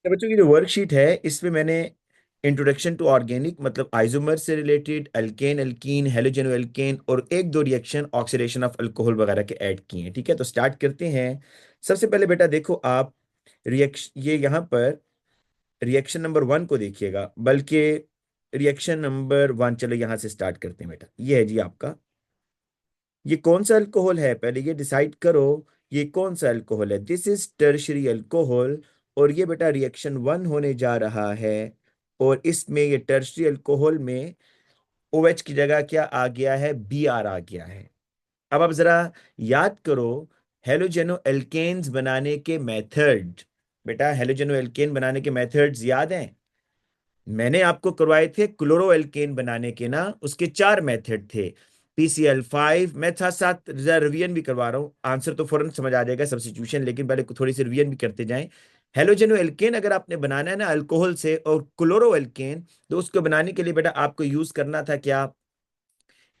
तो बच्चों की जो वर्कशीट है इसमें मैंने इंट्रोडक्शन टू ऑर्गेनिक मतलब आइसोमर से related alkane alkene halogeno alkane और एक दो रिएक्शन ऑक्सीडेशन ऑफ अल्कोहल वगैरह के ऐड किए हैं। ठीक है, तो स्टार्ट करते हैं। सबसे पहले बेटा देखो आप रिएक्शन, ये यहाँ पर रिएक्शन नंबर वन को देखिएगा, बल्कि रिएक्शन नंबर वन, चलो यहाँ से स्टार्ट करते हैं बेटा। ये है जी आपका, ये कौन सा अल्कोहल है पहले ये डिसाइड करो। ये कौन सा अल्कोहल है? This is tertiary alcohol. और ये बेटा रिएक्शन वन होने जा रहा है। और इसमें ये टर्शरी अल्कोहल में OH की जगह क्या आ गया है? Br आ गया है। अब आप जरा याद करो हेलोजेनो एल्केन्स बनाने के मेथड। बेटा हेलोजेनो एल्केन बनाने के मेथड्स याद हैं? मैंने आपको करवाए थे क्लोरो एल्केन बनाने के ना, उसके चार मेथड थे। PCl5, मैं साथ साथ रिवीजन भी करवा रहा हूँ, आंसर तो फौरन समझ आ जाएगा सब्स्टिट्यूशन, लेकिन पहले थोड़ी सी रिवीजन भी करते जाएं। हेलोजेनो एल्केन अगर आपने बनाना है ना अल्कोहल से, और क्लोरो एल्केन, तो उसको बनाने के लिए बेटा आपको यूज करना था क्या?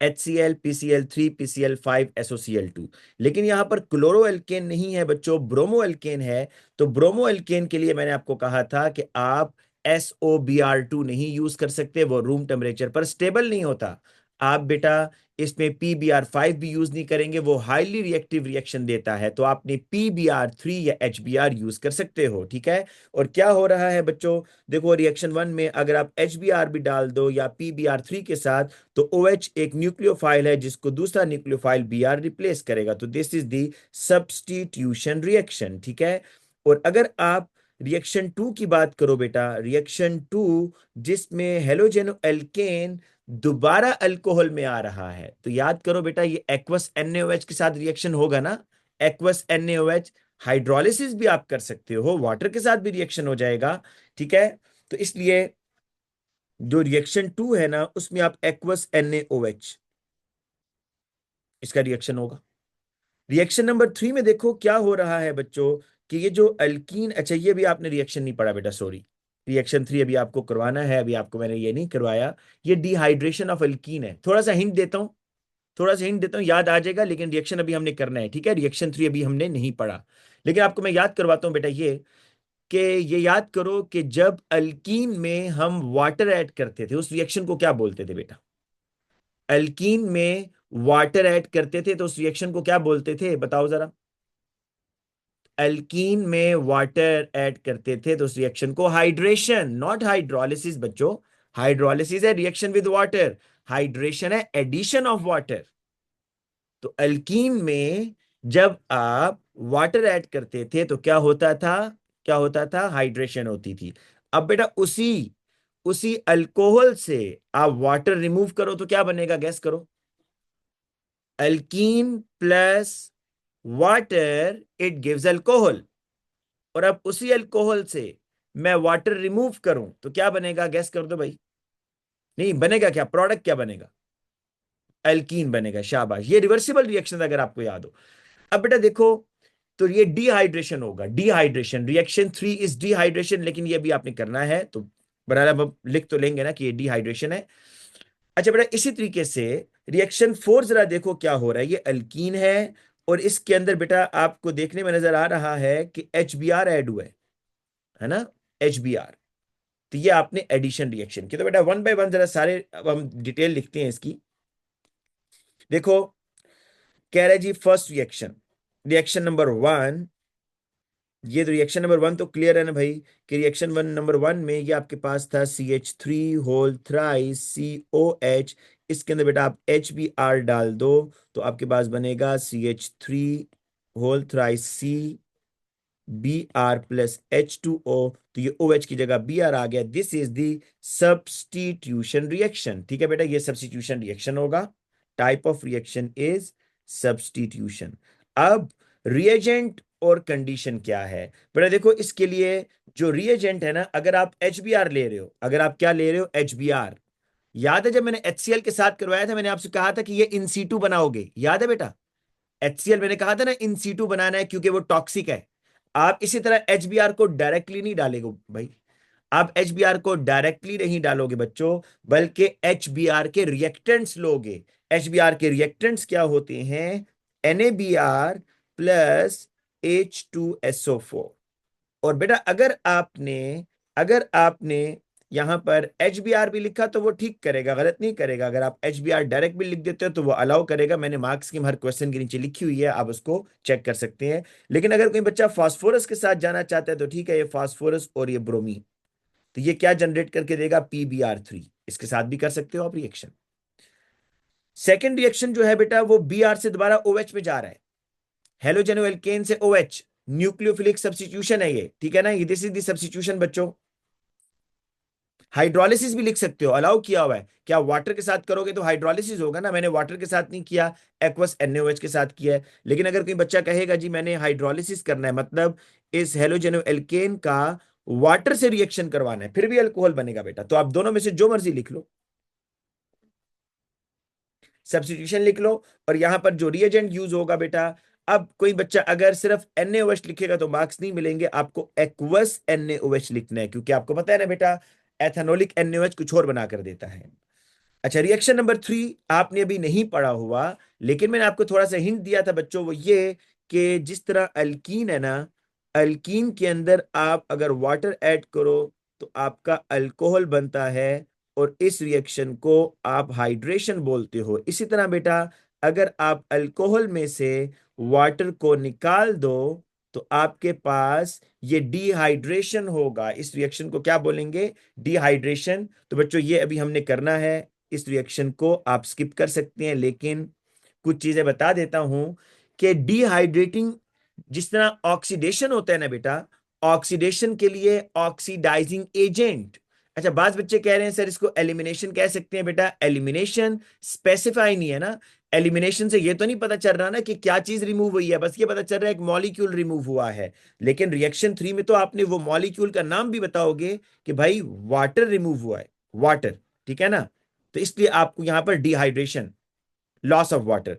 HCl, PCl3, PCl5, SOCl2। लेकिन यहां पर क्लोरो एल्केन नहीं है बच्चों, ब्रोमो एल्केन है। तो ब्रोमो एल्केन के लिए मैंने आपको कहा था कि आप SOBr2 नहीं यूज कर सकते, वो रूम टेम्परेचर पर स्टेबल नहीं होता। आप बेटा इसमें PBr5 भी यूज नहीं करेंगे, वो हाईली रिएक्टिव रिएक्शन देता है। तो आपने PBr3 या HBr यूज कर सकते हो। ठीक है, और क्या हो रहा है बच्चों? देखो रिएक्शन वन में अगर आप HBr भी डाल दो या PBr3 के साथ, तो OH एक न्यूक्लियोफाइल है जिसको दूसरा न्यूक्लियोफाइल Br रिप्लेस करेगा। तो this is the substitution reaction. ठीक है, और अगर आप रिएक्शन टू की बात करो बेटा, रिएक्शन टू जिसमें हेलोजेनो एल्केन दोबारा अल्कोहल में आ रहा है, तो याद करो बेटा ये एक्वस NaOH के साथ रिएक्शन होगा ना। एक्वस NaOH, हाइड्रोलिसिस भी आप कर सकते हो, वाटर के साथ भी रिएक्शन हो जाएगा। ठीक है, तो इसलिए जो रिएक्शन टू है ना उसमें आप एक्वस NaOH, इसका रिएक्शन होगा। रिएक्शन नंबर थ्री में देखो क्या हो रहा है बच्चों, कि ये जो अल्कीन, अच्छा ये भी आपने रिएक्शन नहीं पढ़ा बेटा, सॉरी। रिएक्शन थ्री अभी आपको करवाना है, अभी आपको मैंने ये नहीं करवाया। ये डिहाइड्रेशन ऑफ अल्कीन है, थोड़ा सा हिंट देता हूं, थोड़ा सा हिंट देता हूं, याद आ जाएगा। लेकिन रिएक्शन अभी हमने करना है, ठीक है? रिएक्शन थ्री अभी हमने नहीं पढ़ा, लेकिन आपको मैं याद करवाता हूं बेटा ये, कि ये याद करो कि जब अल्कीन में हम वाटर ऐड करते थे उस रिएक्शन को क्या बोलते थे बेटा? अल्कीन में वाटर ऐड करते थे तो उस रिएक्शन को क्या बोलते थे, बताओ जरा। अल्कीन में वाटर ऐड करते थे तो उस रिएक्शन को हाइड्रेशन, नॉट हाइड्रोलिसिस बच्चों। हाइड्रोलिसिस है रिएक्शन विद वाटर, हाइड्रेशन है एडिशन ऑफ वाटर। तो अल्कीन में जब आप वाटर ऐड करते थे तो क्या होता था? क्या होता था? हाइड्रेशन होती थी। अब बेटा उसी उसी अल्कोहल से आप वाटर रिमूव करो तो क्या बनेगा, गैस करो। Alkyne plus water it gives alcohol. और अब उसी अल्कोहल से मैं वाटर रिमूव करूं तो क्या बनेगा, गैस कर दो भाई। नहीं बनेगा क्या, प्रोडक्ट क्या बनेगा? अल्कीन बनेगा, शाबाश। ये रिवर्सिबल रिएक्शन अगर आपको याद हो। अब बेटा देखो, तो ये डिहाइड्रेशन होगा, dehydration. Reaction three is dehydration, लेकिन ये भी आपने करना है तो बराबर अब लिख तो लेंगे ना कि ये डिहाइड्रेशन है। अच्छा बेटा इसी तरीके से रिएक्शन फोर जरा देखो क्या हो रहा है। ये अल्कीन है और इसके अंदर बेटा आपको देखने में नजर आ रहा है कि HBr ऐड हुआ है ना, HBr। तो ये आपने एडिशन रिएक्शन की। तो बेटा वन बाय वन जरा सारे अब हम डिटेल लिखते हैं इसकी। देखो कह रहा है जी first reaction, reaction number one. ये तो रिएक्शन नंबर वन तो क्लियर है ना भाई, कि रिएक्शन वन नंबर वन में ये आपके पास था CH3 होल थ्राइस COH। इसके अंदर बेटा आप HBr डाल दो तो आपके पास बनेगा CH3 whole thrice Br plus H2O। तो ये OH की जगह Br आ गया। This is the substitution reaction. ठीक है बेटा, ये सब्स्टिट्यूशन रिएक्शन होगा। Type of reaction is substitution. अब रिएजेंट और कंडीशन क्या है बेटा? देखो इसके लिए जो रिएजेंट है ना, अगर आप HBr ले रहे हो, अगर आप क्या ले रहे हो, HBr। याद है जब मैंने HCl के साथ करवाया था, मैंने आपसे कहा था कि ये इन सीटू बनाओगे, याद है बेटा? HCl मैंने कहा था ना इन सीटू बनाना है क्योंकि वो टॉक्सिक है। आप इसी तरह HBr को डायरेक्टली नहीं डालेंगे भाई, आप HBr को डायरेक्टली नहीं डालोगे बच्चों, बल्कि HBr के रिएक्टेंट्स लोगे। HBr के रिएक्टेंट्स क्या होते हैं? NaBr plus H2SO4। और बेटा अगर आपने यहां पर एच बी लिखा तो वो ठीक करेगा, गलत नहीं करेगा। अगर आप एच डायरेक्ट भी लिख देते हो तो वो अलाउ करेगा। मैंने मार्क्स स्कीम हर क्वेश्चन के नीचे लिखी हुई है, आप उसको चेक कर सकते हैं। लेकिन अगर कोई बच्चा फास्फोरस के साथ जाना चाहता है तो ठीक है, ये फास्फोरस और ये ब्रोमीन, तो ये क्या जनरेट करके देगा, PbR3। इसके साथ भी कर सकते हो आप रिएक्शन। सेकेंड रिएक्शन जो है बेटा वो Br से दोबारा OH में जा रहा है, हेलोजन एल्केन से OH, न्यूक्लियोफिलिक सब्स्टिट्यूशन है ये, ठीक है ना, ये दिस इज द सब्स्टिट्यूशन बच्चों। हाइड्रोलिसिस भी लिख सकते हो, अलाउ किया हुआ है। क्या वाटर के साथ करोगे तो हाइड्रोलिसिस होगा ना, मैंने वाटर के साथ नहीं किया, एक्वस NaOH के साथ किया है। लेकिन अगर कोई बच्चा कहेगा जी मैंने हाइड्रोलिसिस करना है, मतलब इस हेलोजन एल्केन का वाटर से रिएक्शन करवाना है, फिर भी अल्कोहल बनेगा बेटा, तो आप दोनों में से जो मर्जी लिख लो, सब्स्टिट्यूशन लिख लो। और यहां पर जो रिएजेंट यूज होगा बेटा, अब कोई बच्चा अगर सिर्फ NaOH लिखेगा तो मार्क्स नहीं मिलेंगे, आपको एक्वस NaOH लिखना है, क्योंकि आपको पता है ना बेटा, एथेनोलिक NaOH कुछ और बना कर देता है। अच्छा, रिएक्शन नंबर 3 आपने अभी नहीं पढ़ा हुआ, लेकिन मैंने आपको थोड़ा सा हिंट दिया था बच्चों, वो ये कि जिस तरह अल्कीन है ना, अल्कीन के अंदर आप अगर वाटर ऐड करो तो आपका अल्कोहल बनता है, और इस रिएक्शन को आप हाइड्रेशन बोलते हो। इसी तरह बेटा, अगर आप अल्कोहल में से वाटर को निकाल दो तो आपके पास ये डिहाइड्रेशन होगा। इस रिएक्शन को क्या बोलेंगे, डिहाइड्रेशन। तो बच्चों ये अभी हमने करना है, इस रिएक्शन को आप स्किप कर सकते हैं, लेकिन कुछ चीजें बता देता हूं कि डिहाइड्रेटिंग, जिस तरह ऑक्सीडेशन होता है ना बेटा, ऑक्सीडेशन के लिए ऑक्सीडाइजिंग एजेंट। अच्छा, बात बच्चे कह रहे हैं सर इसको एलिमिनेशन कह सकते हैं, बेटा एलिमिनेशन स्पेसिफाई नहीं है ना। एलिमिनेशन से ये तो नहीं पता चल रहा ना कि क्या चीज रिमूव हुई है, बस ये पता चल रहा है एक मॉलिक्यूल रिमूव हुआ है। लेकिन रिएक्शन 3 में तो आपने वो मॉलिक्यूल का नाम भी बताओगे कि भाई वाटर रिमूव हुआ है, वाटर, ठीक है ना। तो इसलिए आपको यहां पर डिहाइड्रेशन, लॉस ऑफ वाटर।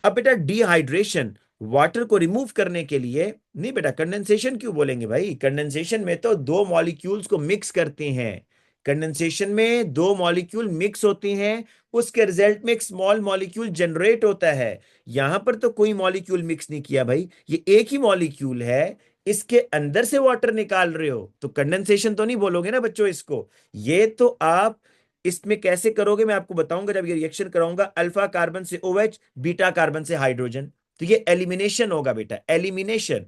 अब बेटा डिहाइड्रेशन, वाटर को रिमूव करने के लिए नहीं बेटा, कंडेंसेशन क्यों बोलेंगे भाई, कंडेंसेशन में तो दो मॉलिक्यूल्स को मिक्स करते हैं। कंडेंसेशन में दो मॉलिक्यूल मिक्स होते हैं, उसके रिजल्ट में एक स्मॉल मॉलिक्यूल जनरेट होता है। यहां पर तो कोई मॉलिक्यूल मिक्स नहीं किया भाई, ये एक ही मॉलिक्यूल है, इसके अंदर से वाटर निकाल रहे हो, तो कंडेंसेशन तो नहीं बोलोगे ना बच्चों इसको। ये तो आप इसमें कैसे करोगे मैं आपको बताऊंगा जब ये रिएक्शन कराऊंगा, अल्फा कार्बन से OH, बीटा कार्बन से हाइड्रोजन, तो ये एलिमिनेशन होगा बेटा, एलिमिनेशन।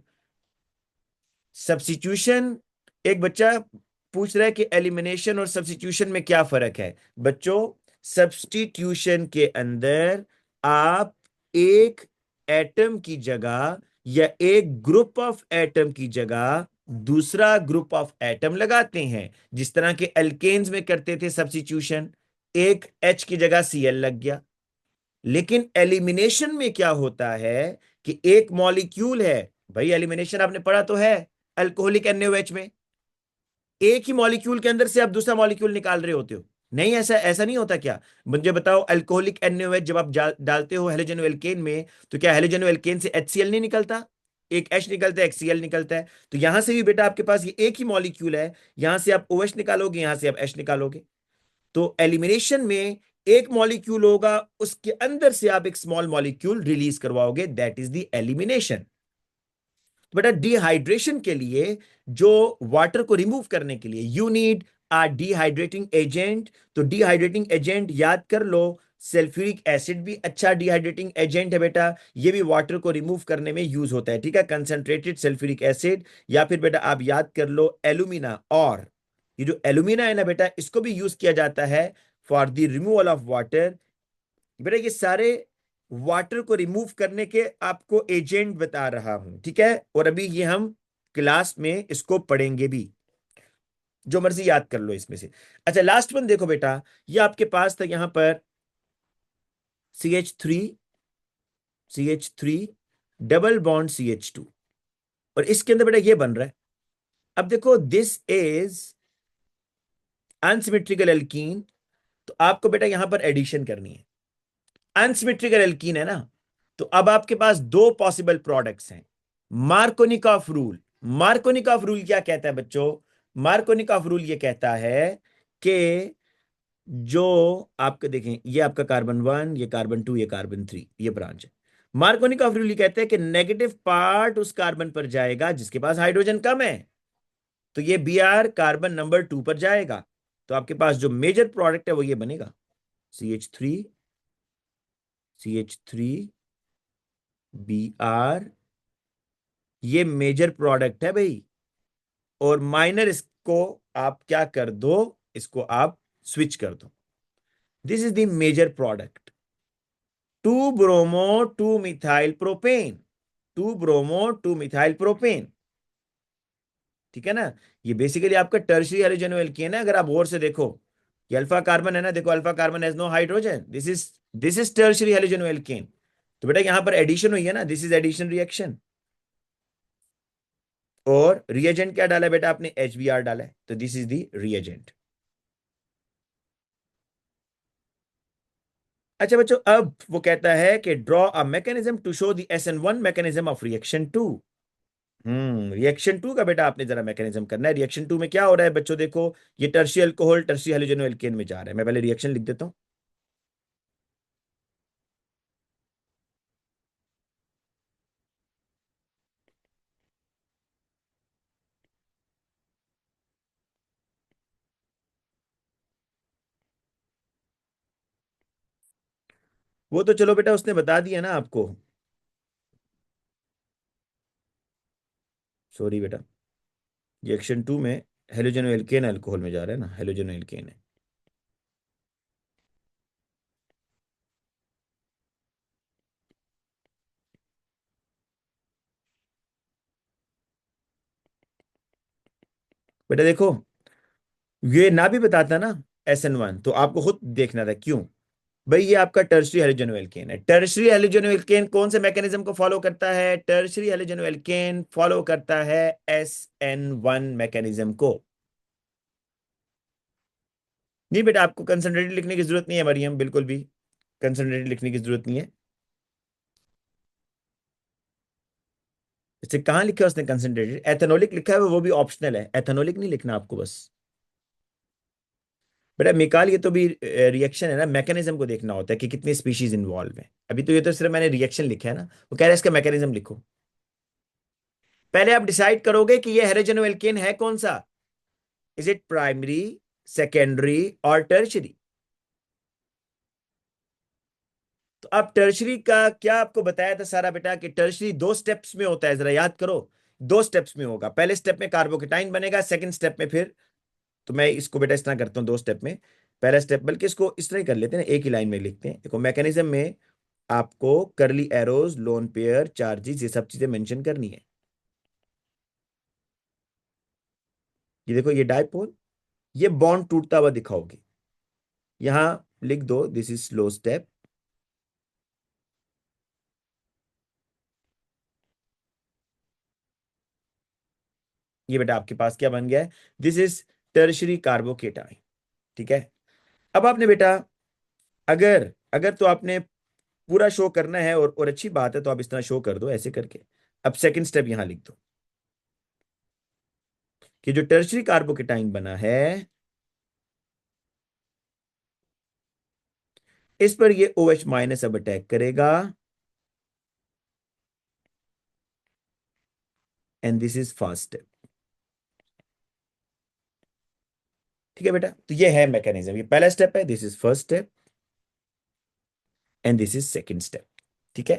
सब्स्टिट्यूशन, एक बच्चा पूछ रहा है कि एलिमिनेशन और सब्स्टिट्यूशन में क्या फर्क है। बच्चों, सब्स्टिट्यूशन के अंदर आप एक एटम की जगह या एक ग्रुप ऑफ एटम की जगह दूसरा ग्रुप ऑफ एटम लगाते हैं, जिस तरह के अल्केन्स में करते थे सब्स्टिट्यूशन, एक H की जगह Cl लग गया। लेकिन एलिमिनेशन में क्या होता है कि एक मॉलिक्यूल है, भाई एलिमिनेशन आपने पढ़ा तो है अल्कोहलिक NaOH में, एक ही मॉलिक्यूल के अंदर से आप दूसरा मॉलिक्यूल निकाल रहे होते हो। नहीं, ऐसा ऐसा नहीं होता क्या, मुझे बताओ। अल्कोहलिक NaOH जब आप डालते हो हेलोजन एल्केन में, तो क्या हेलोजन एल्केन से HCl नहीं निकलता, एक H निकलता है, एक Cl निकलता है। तो यहां से भी बेटा आपके पास ये एक ही मॉलिक्यूल है, यहां से आप OH निकालोगे, यहां से आप H निकालोगे। तो एलिमिनेशन में एक मॉलिक्यूल होगा, उसके अंदर से आप एक स्मॉल मॉलिक्यूल रिलीज करवाओगे, दैट इज द एलिमिनेशन। बेटा डिहाइड्रेशन के लिए, जो वाटर को रिमूव करने के लिए you need a dehydrating agent. तो डिहाइड्रेटिंग एजेंट याद कर लो, सल्फ्यूरिक एसिड भी अच्छा डिहाइड्रेटिंग एजेंट है बेटा, ये भी वाटर को रिमूव करने में यूज होता है, ठीक है, कंसंट्रेटेड सल्फ्यूरिक एसिड। या फिर बेटा आप याद कर लो एल्यूमिना, और ये जो एल्यूमिना है ना बेटा, इसको भी यूज किया जाता है for the removal of water. बेटा ये सारे वाटर को रिमूव करने के आपको एजेंट बता रहा हूं, ठीक है, और अभी ये हम क्लास में इसको पढ़ेंगे भी, जो मर्जी याद कर लो इसमें से। अच्छा, लास्ट वन देखो बेटा, ये आपके पास था यहां पर CH3 डबल बॉन्ड CH2, और इसके अंदर बेटा ये बन रहा है। अब देखो दिस इज अनसिमेट्रिकल एल्कीन, तो आपको बेटा यहां पर एडिशन करनी है, अनसिमेट्रिकल एल्कीन है ना। तो अब आपके पास दो पॉसिबल प्रोडक्ट्स हैं। मार्कोनिकॉफ रूल, मार्कोनिकॉफ रूल क्या कहता है बच्चों, मार्कोनिकॉफ रूल ये कहता है कि जो आपके देखें, ये आपका कार्बन 1, ये कार्बन 2, ये कार्बन 3, ये ब्रांच है। मार्कोनिकॉफ रूल ये कहता है कि नेगेटिव पार्ट उस कार्बन पर जाएगा जिसके पास हाइड्रोजन कम है, तो ये Br कार्बन नंबर 2 पर जाएगा, तो आपके पास जो मेजर प्रोडक्ट है वो ये बनेगा, CH3 Br, ये मेजर प्रोडक्ट है भाई। और माइनर इसको आप क्या कर दो, इसको आप स्विच कर दो। This is the major product, 2 bromo 2 methyl propane, 2 bromo 2 methyl propane. ठीक है ना। ये बेसिकली आपका टर्शियरी हैलोजेनो एल्केन है। अगर आप गौर से देखो, ये अल्फा कार्बन है ना, देखो alpha carbon has no hydrogen, this is tertiary halogeno alkane. तो बेटा यहां पर एडिशन हुई है ना, दिस इज एडिशन रिएक्शन। और रिएजेंट क्या डाला है बेटा आपने, HBr डाला है, तो दिस इज द रिएजेंट। अच्छा बच्चों, अब वो कहता है कि draw a mechanism to show the SN1 mechanism of reaction 2। Reaction 2 का बेटा आपने जरा मैकेनिज्म करना है। रिएक्शन 2 में क्या हो रहा है बच्चों, देखो ये टर्शियल अल्कोहल टर्शियल हैलोजेनो एल्केन में जा रहा है। मैं पहले रिएक्शन लिख देता हूं। वो तो चलो बेटा उसने बता दिया ना आपको, सॉरी बेटा, रिएक्शन 2 में हेलोजेनो एल्केन अल्कोहल में जा रहा है ना, हेलोजेनो एल्केन है। बेटा देखो, ये ना भी बताता ना SN1, तो आपको खुद देखना था क्यों। भाई ये आपका टर्शरी हैलोजेनो एल्केन है। टर्शरी हैलोजेनो एल्केन कौन से मैकेनिज्म को फॉलो करता है, टर्शरी हैलोजेनो एल्केन फॉलो करता है SN1 मैकेनिज्म को। नहीं बेटा, आपको कंसंट्रेटेड लिखने की जरूरत नहीं है मरियम, बिल्कुल भी कंसंट्रेटेड लिखने की जरूरत नहीं है। इससे कहाँ लिखा है उसने कंसंट्रेटेड, एथेनोलिक लिखा है, वो भी ऑप्शनल है, एथेनोलिक नहीं लिखना आपको बस। बेटा मिकाल, ये तो भी रिएक्शन है ना, मैकेनिज्म को देखना होता है कि कितनी स्पीशीज इन्वॉल्व है। अभी तो ये तो सिर्फ मैंने रिएक्शन लिखा है ना, वो कह रहा है इसका मैकेनिज्म लिखो। पहले आप डिसाइड करोगे कि ये हेलोजेनो एल्केन है कौन सा, इज इट प्राइमरी, सेकेंडरी और टर्शरी। तो अब टर्शरी का क्या आपको बताया था सारा बेटा, कि टर्शरी 2 स्टेप्स में होता है, जरा याद करो। 2 स्टेप्स में होगा, पहले स्टेप में कार्बोकेटाइन बनेगा, सेकंड स्टेप में फिर, तो मैं इसको बेटा इस तरह करता हूँ 2 स्टेप में। पहला स्टेप, बल्कि इसको इस तरह ही कर लेते हैं ना, एक ही लाइन में लिखते हैं। देखो मैकेनिज्म में आपको करली एरोज, लोन पेयर, चार्जेस, ये सब चीजें मेंशन करनी है। ये देखो ये डायपोल, ये बॉन्ड टूटता हुआ दिखाओगे, यहां लिख दो दिस इज स्लो स्टेप। ये बेटा आपके पास क्या बन गया है, दिस इज टर्शरी कार्बोकेटाइन। ठीक है। अब आपने बेटा, अगर अगर तो आपने पूरा शो करना है, और अच्छी बात है, तो आप इस तरह शो कर दो ऐसे करके। अब सेकंड स्टेप यहां लिख दो कि जो टर्शरी कार्बोकेटाइन बना है, इस पर ये OH माइनस अब अटैक करेगा, and this is first step. ठीक है बेटा, तो ये है मैकेनिज्म, ये पहला स्टेप है, this is first step and this is second step. ठीक है।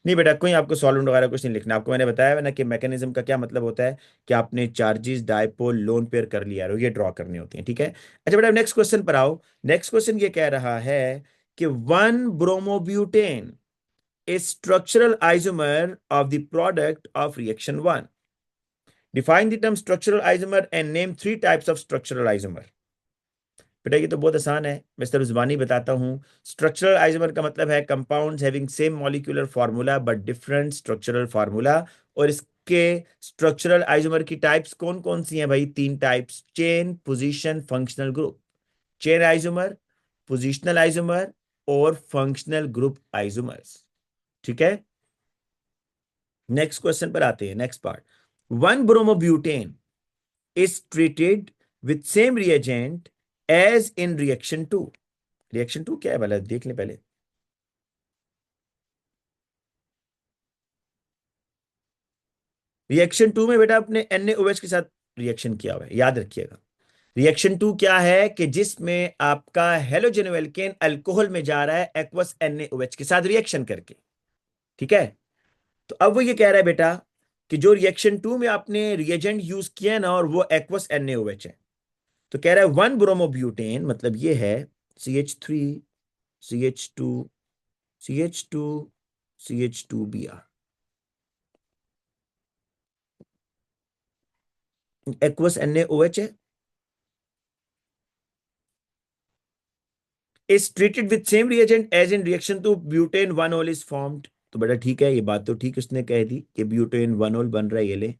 नहीं बेटा, कोई आपको सॉल्वेंट वगैरह कुछ नहीं लिखना, आपको मैंने बताया ना कि मैकेनिज्म का क्या मतलब होता है, कि आपने चार्जेस, डायपोल, लोन पेयर कर लिया, ये ड्रॉ करने होते हैं। ठीक है। अच्छा बेटा नेक्स्ट क्वेश्चन पर आओ। नेक्स्ट क्वेश्चन ये कह रहा है कि 1 bromobutane is structural isomer of the product of reaction 1. Define the term structural isomer and name 3 types of structural isomer. बेटा ये तो बहुत आसान है, मैं सिर्फ जुबानी बताता हूँ। स्ट्रक्चरल आइसोमर का मतलब है compounds having same molecular formula but different structural formula. और इसके स्ट्रक्चरल आइसोमर की टाइप्स कौन कौन सी हैं भाई, 3 types, chain, position, functional group. Chain isomer, positional isomer और फंक्शनल ग्रुप आइसोमर्स। ठीक है। नेक्स्ट क्वेश्चन पर आते हैं, next part. 1 bromobutane is treated with same reagent as in reaction 2। Reaction 2 क्या है भला, देख लें पहले। रिएक्शन टू में बेटा अपने NaOH के साथ रिएक्शन किया हुआ है, याद रखिएगा। रिएक्शन टू क्या है कि जिसमें आपका हेलोजन एल्केन अल्कोहल में जा रहा है एक्वस NaOH के साथ रिएक्शन करके। ठीक है, तो अब वो ये कह रहा है बेटा कि जो रिएक्शन टू में आपने रिएजेंट यूज किया है ना, और वो एक्वस NaOH है, तो कह रहा है 1 ब्रोमोब्यूटेन, मतलब ये है CH3 CH2 CH2 CH2Br, aqueous NaOH है, is treated with same reagent as in reaction two butane one ol is formed. तो बेटा ठीक है, ये बात तो ठीक उसने कह दी कि ब्यूटेन वन ऑल बन रहा है, ये ले।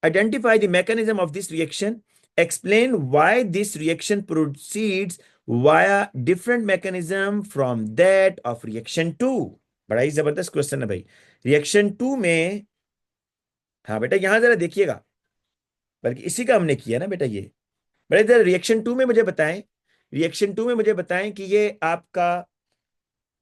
Identify the mechanism of this reaction. Explain why this reaction proceeds via different mechanism from that of reaction 2। बड़ा ही जबरदस्त क्वेश्चन है भाई। रिएक्शन टू में, हाँ बेटा यहां जरा देखिएगा, बल्कि इसी का हमने किया ना बेटा ये। बेटा इधर रिएक्शन टू में मुझे बताएं, रिएक्शन टू में मुझे बताएं कि ये आपका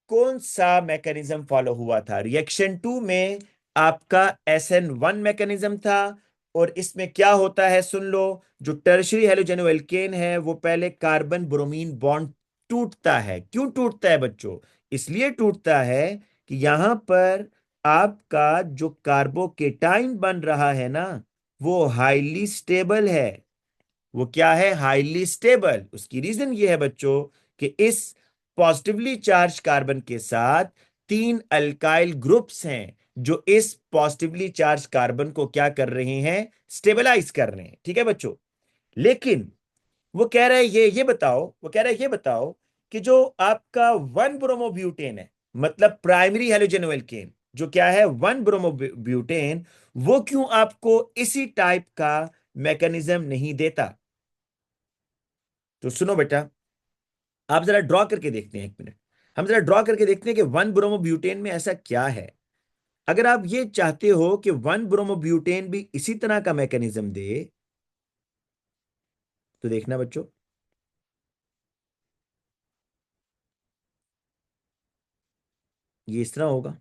कौन सा मैकेनिज्म फॉलो हुआ था। रिएक्शन टू में आपका SN1 मैकेनिज्म था, और इसमें क्या होता है सुन लो, जो टर्शरी हेलोजेनोएल्केन है वो पहले कार्बन ब्रोमीन बॉन्ड टूटता है। क्यों टूटता है बच्चों? इसलिए टूटता है कि यहां पर आपका जो कार्बोकेटाइन बन रहा है ना, वो हाईली स्टेबल है। वो क्या है? Highly stable. उसकी रीजन ये है बच्चों कि इस पॉजिटिवली चार्ज कार्बन के साथ 3 अल्काइल ग्रुप्स हैं, जो इस पॉजिटिवली चार्ज कार्बन को क्या कर रहे हैं? स्टेबलाइज कर रहे हैं। ठीक है बच्चों, लेकिन वो कह रहा है ये बताओ, वो कह रहा है ये बताओ कि जो आपका 1 ब्रोमोब्यूटेन है, मतलब प्राइमरी हेलोजन एल्केन, जो क्या है 1 ब्रोमोब्यूटेन, वो क्यों आपको इसी टाइप का मैकेनिज्म नहीं देता? तो सुनो बेटा, आप जरा ड्रॉ करके देखते हैं, 1 मिनट, हम जरा ड्रॉ करके देखते हैं कि 1 ब्रोमोब्यूटेन में ऐसा क्या है। अगर आप ये चाहते हो कि 1 ब्रोमोब्यूटेन भी इसी तरह का मैकेनिज्म दे, तो देखना बच्चों, ये इस तरह होगा।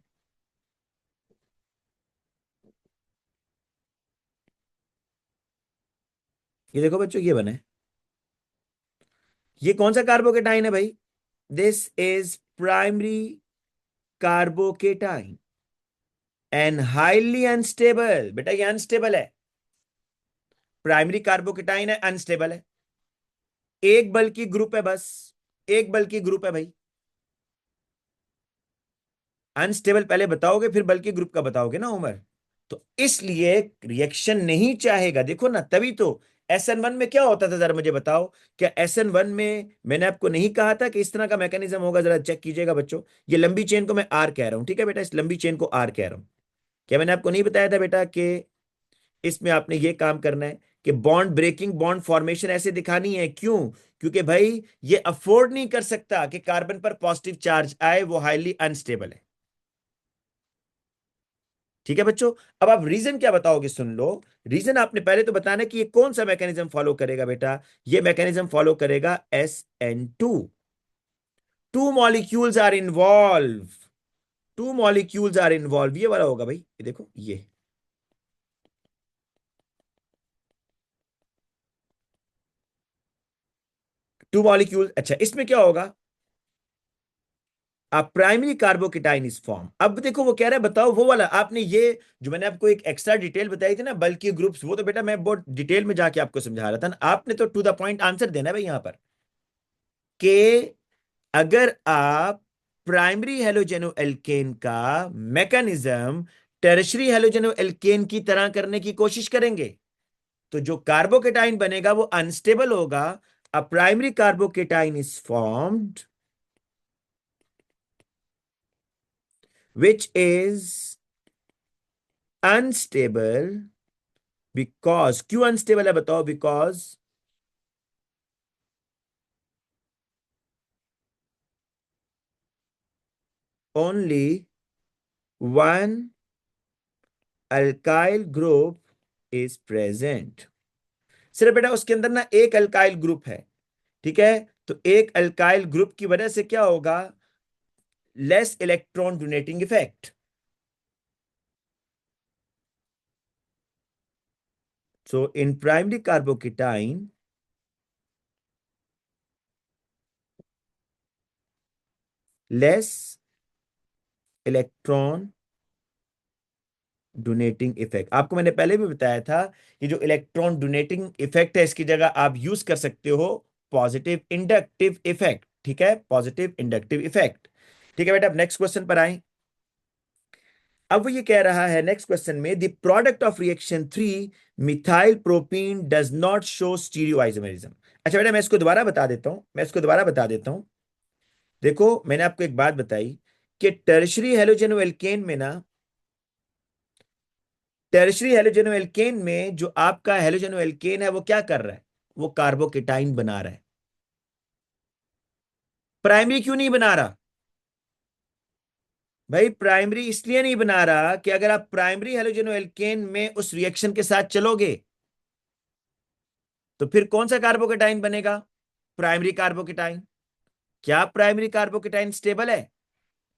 ये देखो बच्चों, ये बना है। ये कौन सा कार्बोकेटाइन है भाई? This is primary carbocation and highly unstable. बेटा ये अनस्टेबल है, प्राइमरी कार्बोकेटाइन है, अनस्टेबल है। एक बल की ग्रुप है बस, एक बल की ग्रुप है भाई। अनस्टेबल पहले बताओगे, फिर बल्कि ग्रुप का बताओगे ना उमर। तो इसलिए रिएक्शन नहीं चाहेगा, देखो ना, तभी तो SN1 में क्या होता था, जरा मुझे बताओ। क्या SN1 में मैंने आपको नहीं कहा था कि इस तरह का मैकेनिज्म होगा? जरा चेक कीजिएगा बच्चों, ये लंबी चेन को मैं आर कह रहा हूं, ठीक है बेटा, इस लंबी चेन को आर कह रहा हूं। क्या मैंने आपको नहीं बताया था बेटा कि इसमें आपने ये काम करना है कि बॉन्ड ब्रेकिंग, बॉन्ड फॉर्मेशन ऐसे दिखानी है? क्यों? क्योंकि भाई ये अफोर्ड नहीं कर सकता कि कार्बन पर पॉजिटिव चार्ज आए, वो हाईली अनस्टेबल है। ठीक है बच्चों, अब आप रीजन क्या बताओगे, सुन लो। रीजन आपने पहले तो बताना है कि ये कौन सा मैकेनिज्म फॉलो करेगा बेटा। ये मैकेनिज्म फॉलो करेगा SN2। Two molecules are involve, two molecules are involve, ये वाला होगा भाई, ये देखो ये। टू मॉलिक्यूल, अच्छा इसमें क्या होगा? आप प्राइमरी कार्बोकेटाइन इज फॉर्म। अब देखो वो कह रहा है बताओ वो वाला, आपने ये जो मैंने आपको एक एक्स्ट्रा डिटेल बताई थी ना, बल्कि ग्रुप्स, वो तो बेटा मैं बहुत डिटेल में जाके आपको समझा रहा था ना, आपने तो टू द पॉइंट आंसर देना है भाई यहां पर, कि अगर आप प्राइमरी हेलोजेनो एल्केन का मैकेनिज्म टेरशरी हेलोजेनो एल्केन की तरह करने की कोशिश करेंगे, तो जो कार्बोकेटाइन बनेगा वो अनस्टेबल होगा। A primary carbocation is formed which is unstable because, क्यों अनस्टेबल है बताओ? Because only one alkyl group is present. सिर्फ बेटा उसके अंदर ना एक अल्काइल ग्रुप है, ठीक है। तो एक अल्काइल ग्रुप की वजह से क्या होगा? Less electron donating effect. So in primary carboketine, less electron donating effect. आपको मैंने पहले भी बताया था कि जो इलेक्ट्रॉन डोनेटिंग इफेक्ट है, इसकी जगह आप यूज कर सकते हो पॉजिटिव इंडक्टिव इफेक्ट। ठीक है, पॉजिटिव इंडक्टिव इफेक्ट। ठीक है बेटा, अब नेक्स्ट क्वेश्चन पर आए। अब वो ये कह रहा है नेक्स्ट क्वेश्चन में, the product of reaction 3 methyl propene does not show stereo isomerism. अच्छा बेटा, मैं इसको दोबारा बता देता हूं, देखो मैंने आपको एक बात बताई कि टर्शरी हेलोजन एल्केन में ना, टर्शरी हेलोजन एल्केन में जो आपका हेलोजन एल्केन है वो क्या कर रहा है, वो कार्बोकेटाइन बना रहा है। प्राइमरी क्यों नहीं बना रहा भाई? प्राइमरी इसलिए नहीं बना रहा कि अगर आप प्राइमरी हेलोजन एल्केन में उस रिएक्शन के साथ चलोगे तो फिर कौन सा कार्बोकेटाइन बनेगा? Primary carbocation. क्या प्राइमरी कार्बोकेटाइन स्टेबल है?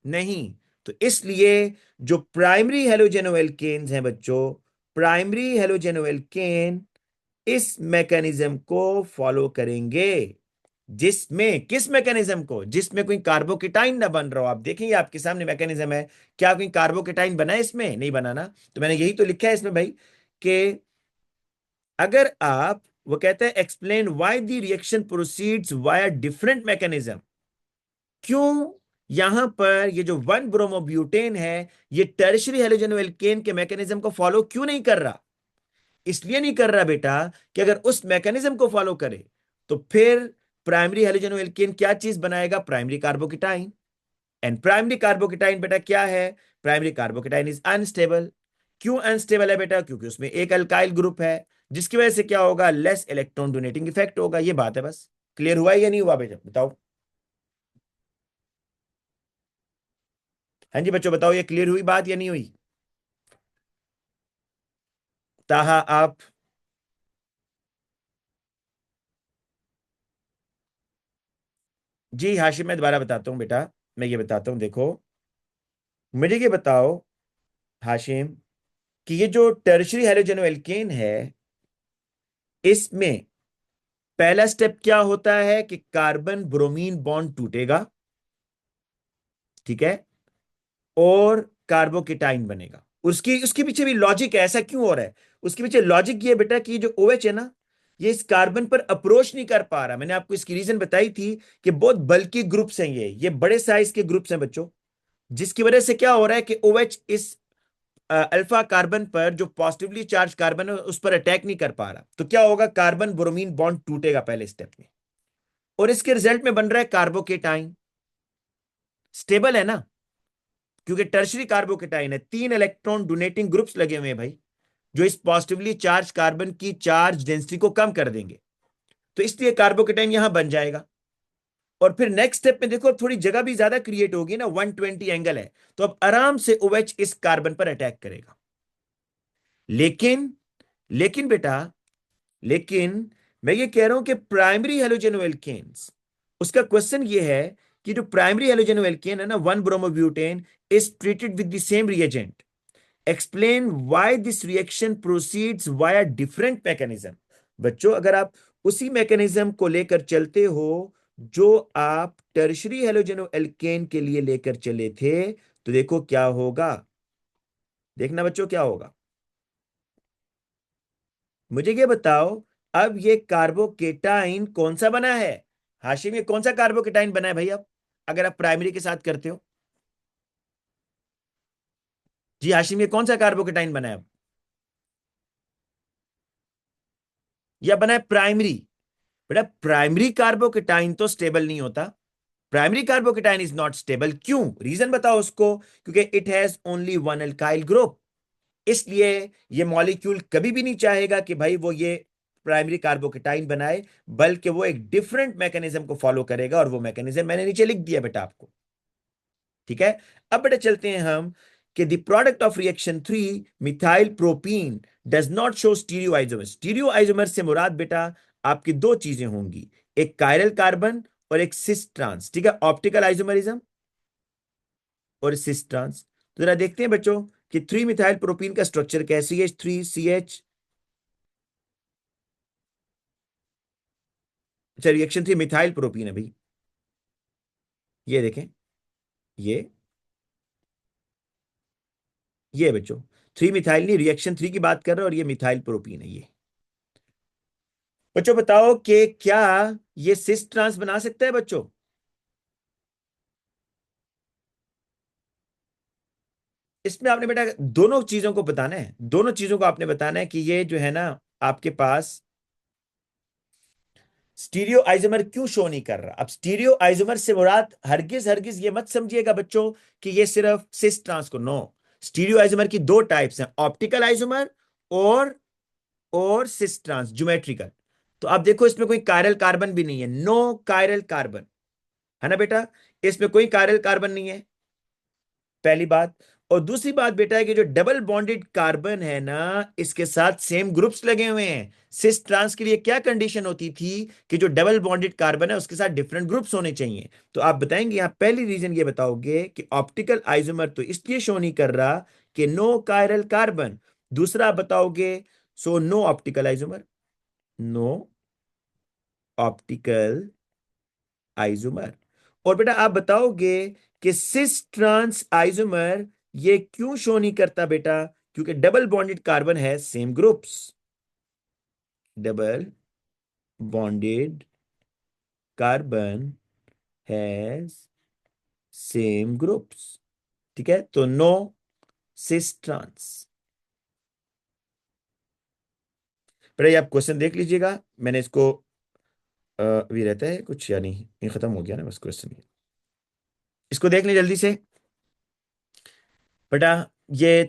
नहीं। तो इसलिए जो प्राइमरी हेलोजेनो एल्केन्स हैं बच्चों, प्राइमरी हेलोजेनो एल्केन इस मैकेनिज्म को फॉलो करेंगे, जिसमें किस मैकेनिज्म को, जिसमें कोई कार्बोकेटाइन ना बन रहा हो। आप देखेंगे आपके सामने मैकेनिज्म है, क्या कोई कार्बोकेटाइन बना है इसमें? नहीं बना ना। तो मैंने यही तो लिखा है इसमें भाई कि अगर आप, वो कहते हैं explain why the reaction proceeds via different mechanism. क्यों यहां पर ये जो वन ब्रोमोब्यूटेन है, ये टर्शरी हेलोजन एल्केन के मैकेनिज्म को फॉलो क्यों नहीं कर रहा? इसलिए नहीं कर रहा बेटा कि अगर उस मैकेनिज्म को फॉलो करे तो फिर प्राइमरी हेलोजन एल्केन क्या चीज बनाएगा? Primary carbocation. And primary carbocation बेटा क्या है? Primary carbocation is unstable. क्यों अनस्टेबल है बेटा? क्योंकि उसमें एक अल्काइल ग्रुप है, जिसकी वजह से क्या होगा? लेस इलेक्ट्रॉन डोनेटिंग इफेक्ट होगा। ये बात है बस। क्लियर हुआ या नहीं हुआ बेटा? बताओ। हाँ जी बच्चों बताओ, ये क्लियर हुई बात या नहीं हुई? ताहा आप। जी हाशिम, मैं दोबारा बताता हूँ बेटा। मैं ये बताता हूँ, देखो मुझे ये बताओ हाशिम कि ये जो टर्शरी हेलोजन एल्केन है, इसमें पहला स्टेप क्या होता है कि कार्बन ब्रोमीन बॉन्ड टूटेगा, ठीक है, और कार्बोकेटाइन बनेगा। उसकी उसके पीछे भी लॉजिक है, ऐसा क्यों हो रहा है? उसके पीछे लॉजिक ये है बेटा कि जो OH है ना, ये इस कार्बन पर अप्रोच नहीं कर पा रहा। मैंने आपको इसकी रीजन बताई थी कि बहुत बल्कि ग्रुप्स हैं, ये बड़े साइज के ग्रुप्स हैं बच्चों, जिसकी वजह से क्या हो रहा है कि OH इस अल्फा कार्बन पर, जो पॉजिटिवली चार्ज कार्बन है, उस पर अटैक नहीं कर पा रहा। तो क्या होगा? कार्बन ब्रोमीन बॉन्ड टूटेगा पहले स्टेप में, और इसके रिजल्ट में बन रहा है कार्बोकेटाइन। स्टेबल है ना, क्योंकि टर्शरी कार्बोकेटाइन है, 3 इलेक्ट्रॉन डोनेटिंग ग्रुप्स लगे हुए हैं भाई, जो इस पॉजिटिवली चार्ज कार्बन की चार्ज डेंसिटी को कम कर देंगे। तो इसलिए कार्बोकेटाइन यहां बन जाएगा। और फिर नेक्स्ट स्टेप में देखो, थोड़ी जगह भी ज्यादा क्रिएट होगी ना, 120 एंगल है, तो अब आराम से OH इस कार्बन पर अटैक करेगा। लेकिन लेकिन बेटा, लेकिन मैं ये कह रहा हूं कि प्राइमरी हेलोजन एल्केन्स, उसका क्वेश्चन ये है कि जो प्राइमरी हेलोजन एल्केन है ना, 1 bromobutane, is treated with the same reagent. Explain why this reaction proceeds via different mechanism. बच्चों अगर आप उसी मैकेनिज्म को लेकर चलते हो जो आप टर्शरी हेलोजन एल्केन के लिए लेकर चले थे, तो देखो क्या होगा। देखना बच्चों क्या होगा। मुझे ये बताओ, अब ये कार्बोकेटाइन कौन सा बना है? हाशिम, ये कौन सा कार्बोकेटाइन बना है भाई? अब अगर आप प्राइमरी के साथ करते हो। जी हाशिम, ये कौन सा कार्बोकेटाइन बना है अब? या बना है प्राइमरी? बेटा प्राइमरी कार्बोकेटाइन तो स्टेबल नहीं होता। Primary carbocation is not stable. क्यों? रीजन बताओ उसको। क्योंकि it has only one alkyl group, इसलिए ये मॉलिक्यूल कभी भी नहीं चाहेगा कि भाई वो ये प्राइमरी कार्बोकेटाइन बनाए, बल्कि वो एक डिफरेंट मैकेनिज्म को फॉलो करेगा, और वो मैकेनिज्म मैंने नीचे लिख दिया बेटा आपको। ठीक है, अब बेटा चलते हैं हम कि the product of reaction 3 methyl propene does not show stereo isomer. Stereo isomer से मुराद बेटा आपकी दो चीजें होंगी, एक कायरल कार्बन और एक सिस ट्रांस। ठीक है, ऑप्टिकल आइसोमरिज्म और सिस ट्रांस। तो जरा देखते हैं बच्चों कि 3 मिथाइल प्रोपीन का स्ट्रक्चर कैसी है। 3CH अच्छा, रिएक्शन 3 मिथाइल प्रोपीन है भाई। ये देखें, ये ये बच्चों 3 मिथाइल नहीं, रिएक्शन 3 की बात कर रहे हैं, और ये मिथाइल प्रोपीन है ये। बच्चों बताओ कि क्या ये सिस ट्रांस बना सकता है बच्चों? इसमें आपने बेटा दोनों चीजों को बताना है, दोनों चीजों को आपने बताना है कि ये जो है ना आपके पास स्टीरियो आइसोमर क्यों शो नहीं कर रहा। अब स्टीरियो आइसोमर से मुराद हरगिज हरगिज ये मत समझिएगा बच्चों कि ये सिर्फ सिस ट्रांस को, नो। स्टीरियो आइसोमर की दो टाइप्स हैं, ऑप्टिकल आइसोमर और सिस ट्रांस ज्योमेट्रिकल। तो आप देखो इसमें कोई कायरल कार्बन भी नहीं है, नो कायरल कार्बन, है ना बेटा, इसमें कोई कायरल कार्बन नहीं है, पहली बात। और दूसरी बात बेटा है कि जो डबल बॉन्डेड कार्बन है ना, इसके साथ सेम ग्रुप्स लगे हुए हैं। सिस ट्रांस के लिए क्या कंडीशन होती थी कि जो डबल बॉन्डेड कार्बन है उसके साथ डिफरेंट ग्रुप्स होने चाहिए। तो आप बताएंगे यहां पहली रीजन ये बताओगे कि ऑप्टिकल आइसोमर तो इसलिए शो नहीं कर रहा कि नो कायरल कार्बन। दूसरा आप बताओगे so no optical isomer, no optical isomer. और बेटा आप बताओगे कि सिस ट्रांस आइसोमर ये क्यों शो नहीं करता बेटा, क्योंकि डबल बॉन्डेड कार्बन है same groups, double bonded carbon has same groups. ठीक है, तो नो सिस ट्रांस। बेटा ये आप क्वेश्चन देख लीजिएगा, मैंने इसको अभी रहता है कुछ या नहीं, ये खत्म हो गया ना बस क्वेश्चन। इसको देख लें जल्दी से बेटा। ये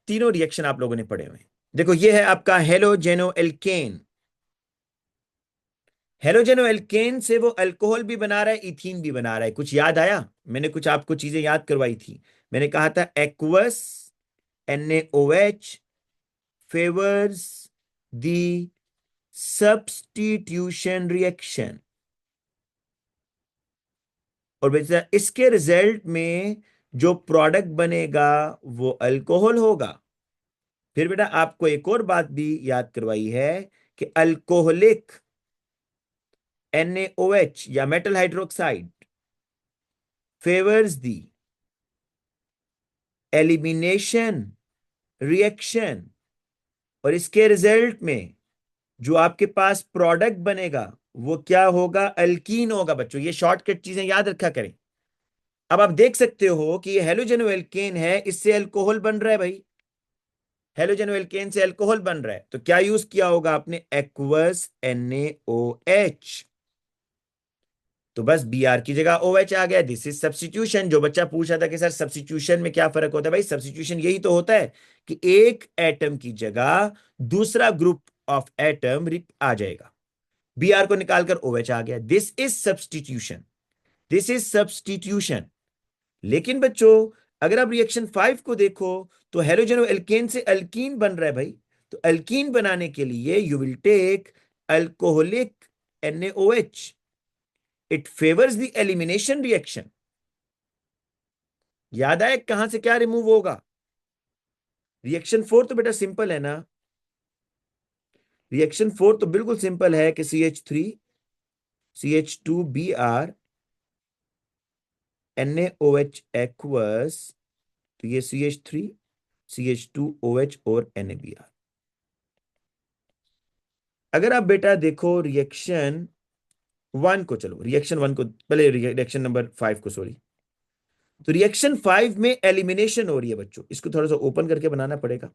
तीनों रिएक्शन आप लोगों ने पढ़े हुए हैं। देखो ये है आपका हेलोजेनो एल्केन। हेलोजेनो एल्केन से वो अल्कोहल भी बना रहा है, इथीन भी बना रहा है। कुछ याद आया? मैंने कुछ आपको चीजें याद करवाई थी। मैंने कहा था aqueous NaOH favours the substitution reaction, और बेटा इसके रिजल्ट में जो प्रोडक्ट बनेगा वो अल्कोहल होगा। फिर बेटा आपको एक और बात भी याद करवाई है कि अल्कोहलिक NaOH या मेटल हाइड्रोक्साइड फेवर्स दी एलिमिनेशन रिएक्शन, और इसके रिजल्ट में जो आपके पास प्रोडक्ट बनेगा वो क्या होगा, अल्कीन होगा। बच्चों ये शॉर्टकट चीजें याद रखा करें। अब आप देख सकते हो कि ये हेलोजेनो एल्केन है, इससे अल्कोहल बन रहा है भाई, हेलोजेनो एल्केन से अल्कोहल बन रहा है, तो क्या यूज किया होगा आपने, एक्वस NaOH। तो बस Br की जगह OH आ गया, दिस इज सब्स्टिट्यूशन। जो बच्चा पूछ रहा था कि सर सब्स्टिट्यूशन में क्या फर्क होता है, भाई सब्स्टिट्यूशन यही तो होता है कि एक एटम की जगह दूसरा ग्रुप ऑफ एटम आ जाएगा। Br को निकालकर OH आ गया, this is substitution, this is substitution. लेकिन बच्चों अगर आप रिएक्शन 5 को देखो तो हेलोजेनो एल्केन से अल्कीन बन रहा है भाई। तो अल्कीन बनाने के लिए you will take alcoholic NaOH, it favours the elimination reaction. याद आए कहां से क्या रिमूव होगा? रिएक्शन 4 तो बेटा सिंपल है ना, रिएक्शन 4 तो बिल्कुल सिंपल है कि CH3 CH2 Br NaOH aqueous, तो ये CH3 CH2OH और NaBr। अगर आप बेटा देखो रिएक्शन 1 को, चलो रिएक्शन 1 को पहले, रिएक्शन नंबर 5 को सॉरी। तो रिएक्शन 5 में एलिमिनेशन हो रही है बच्चों, इसको थोड़ा सा ओपन करके बनाना पड़ेगा।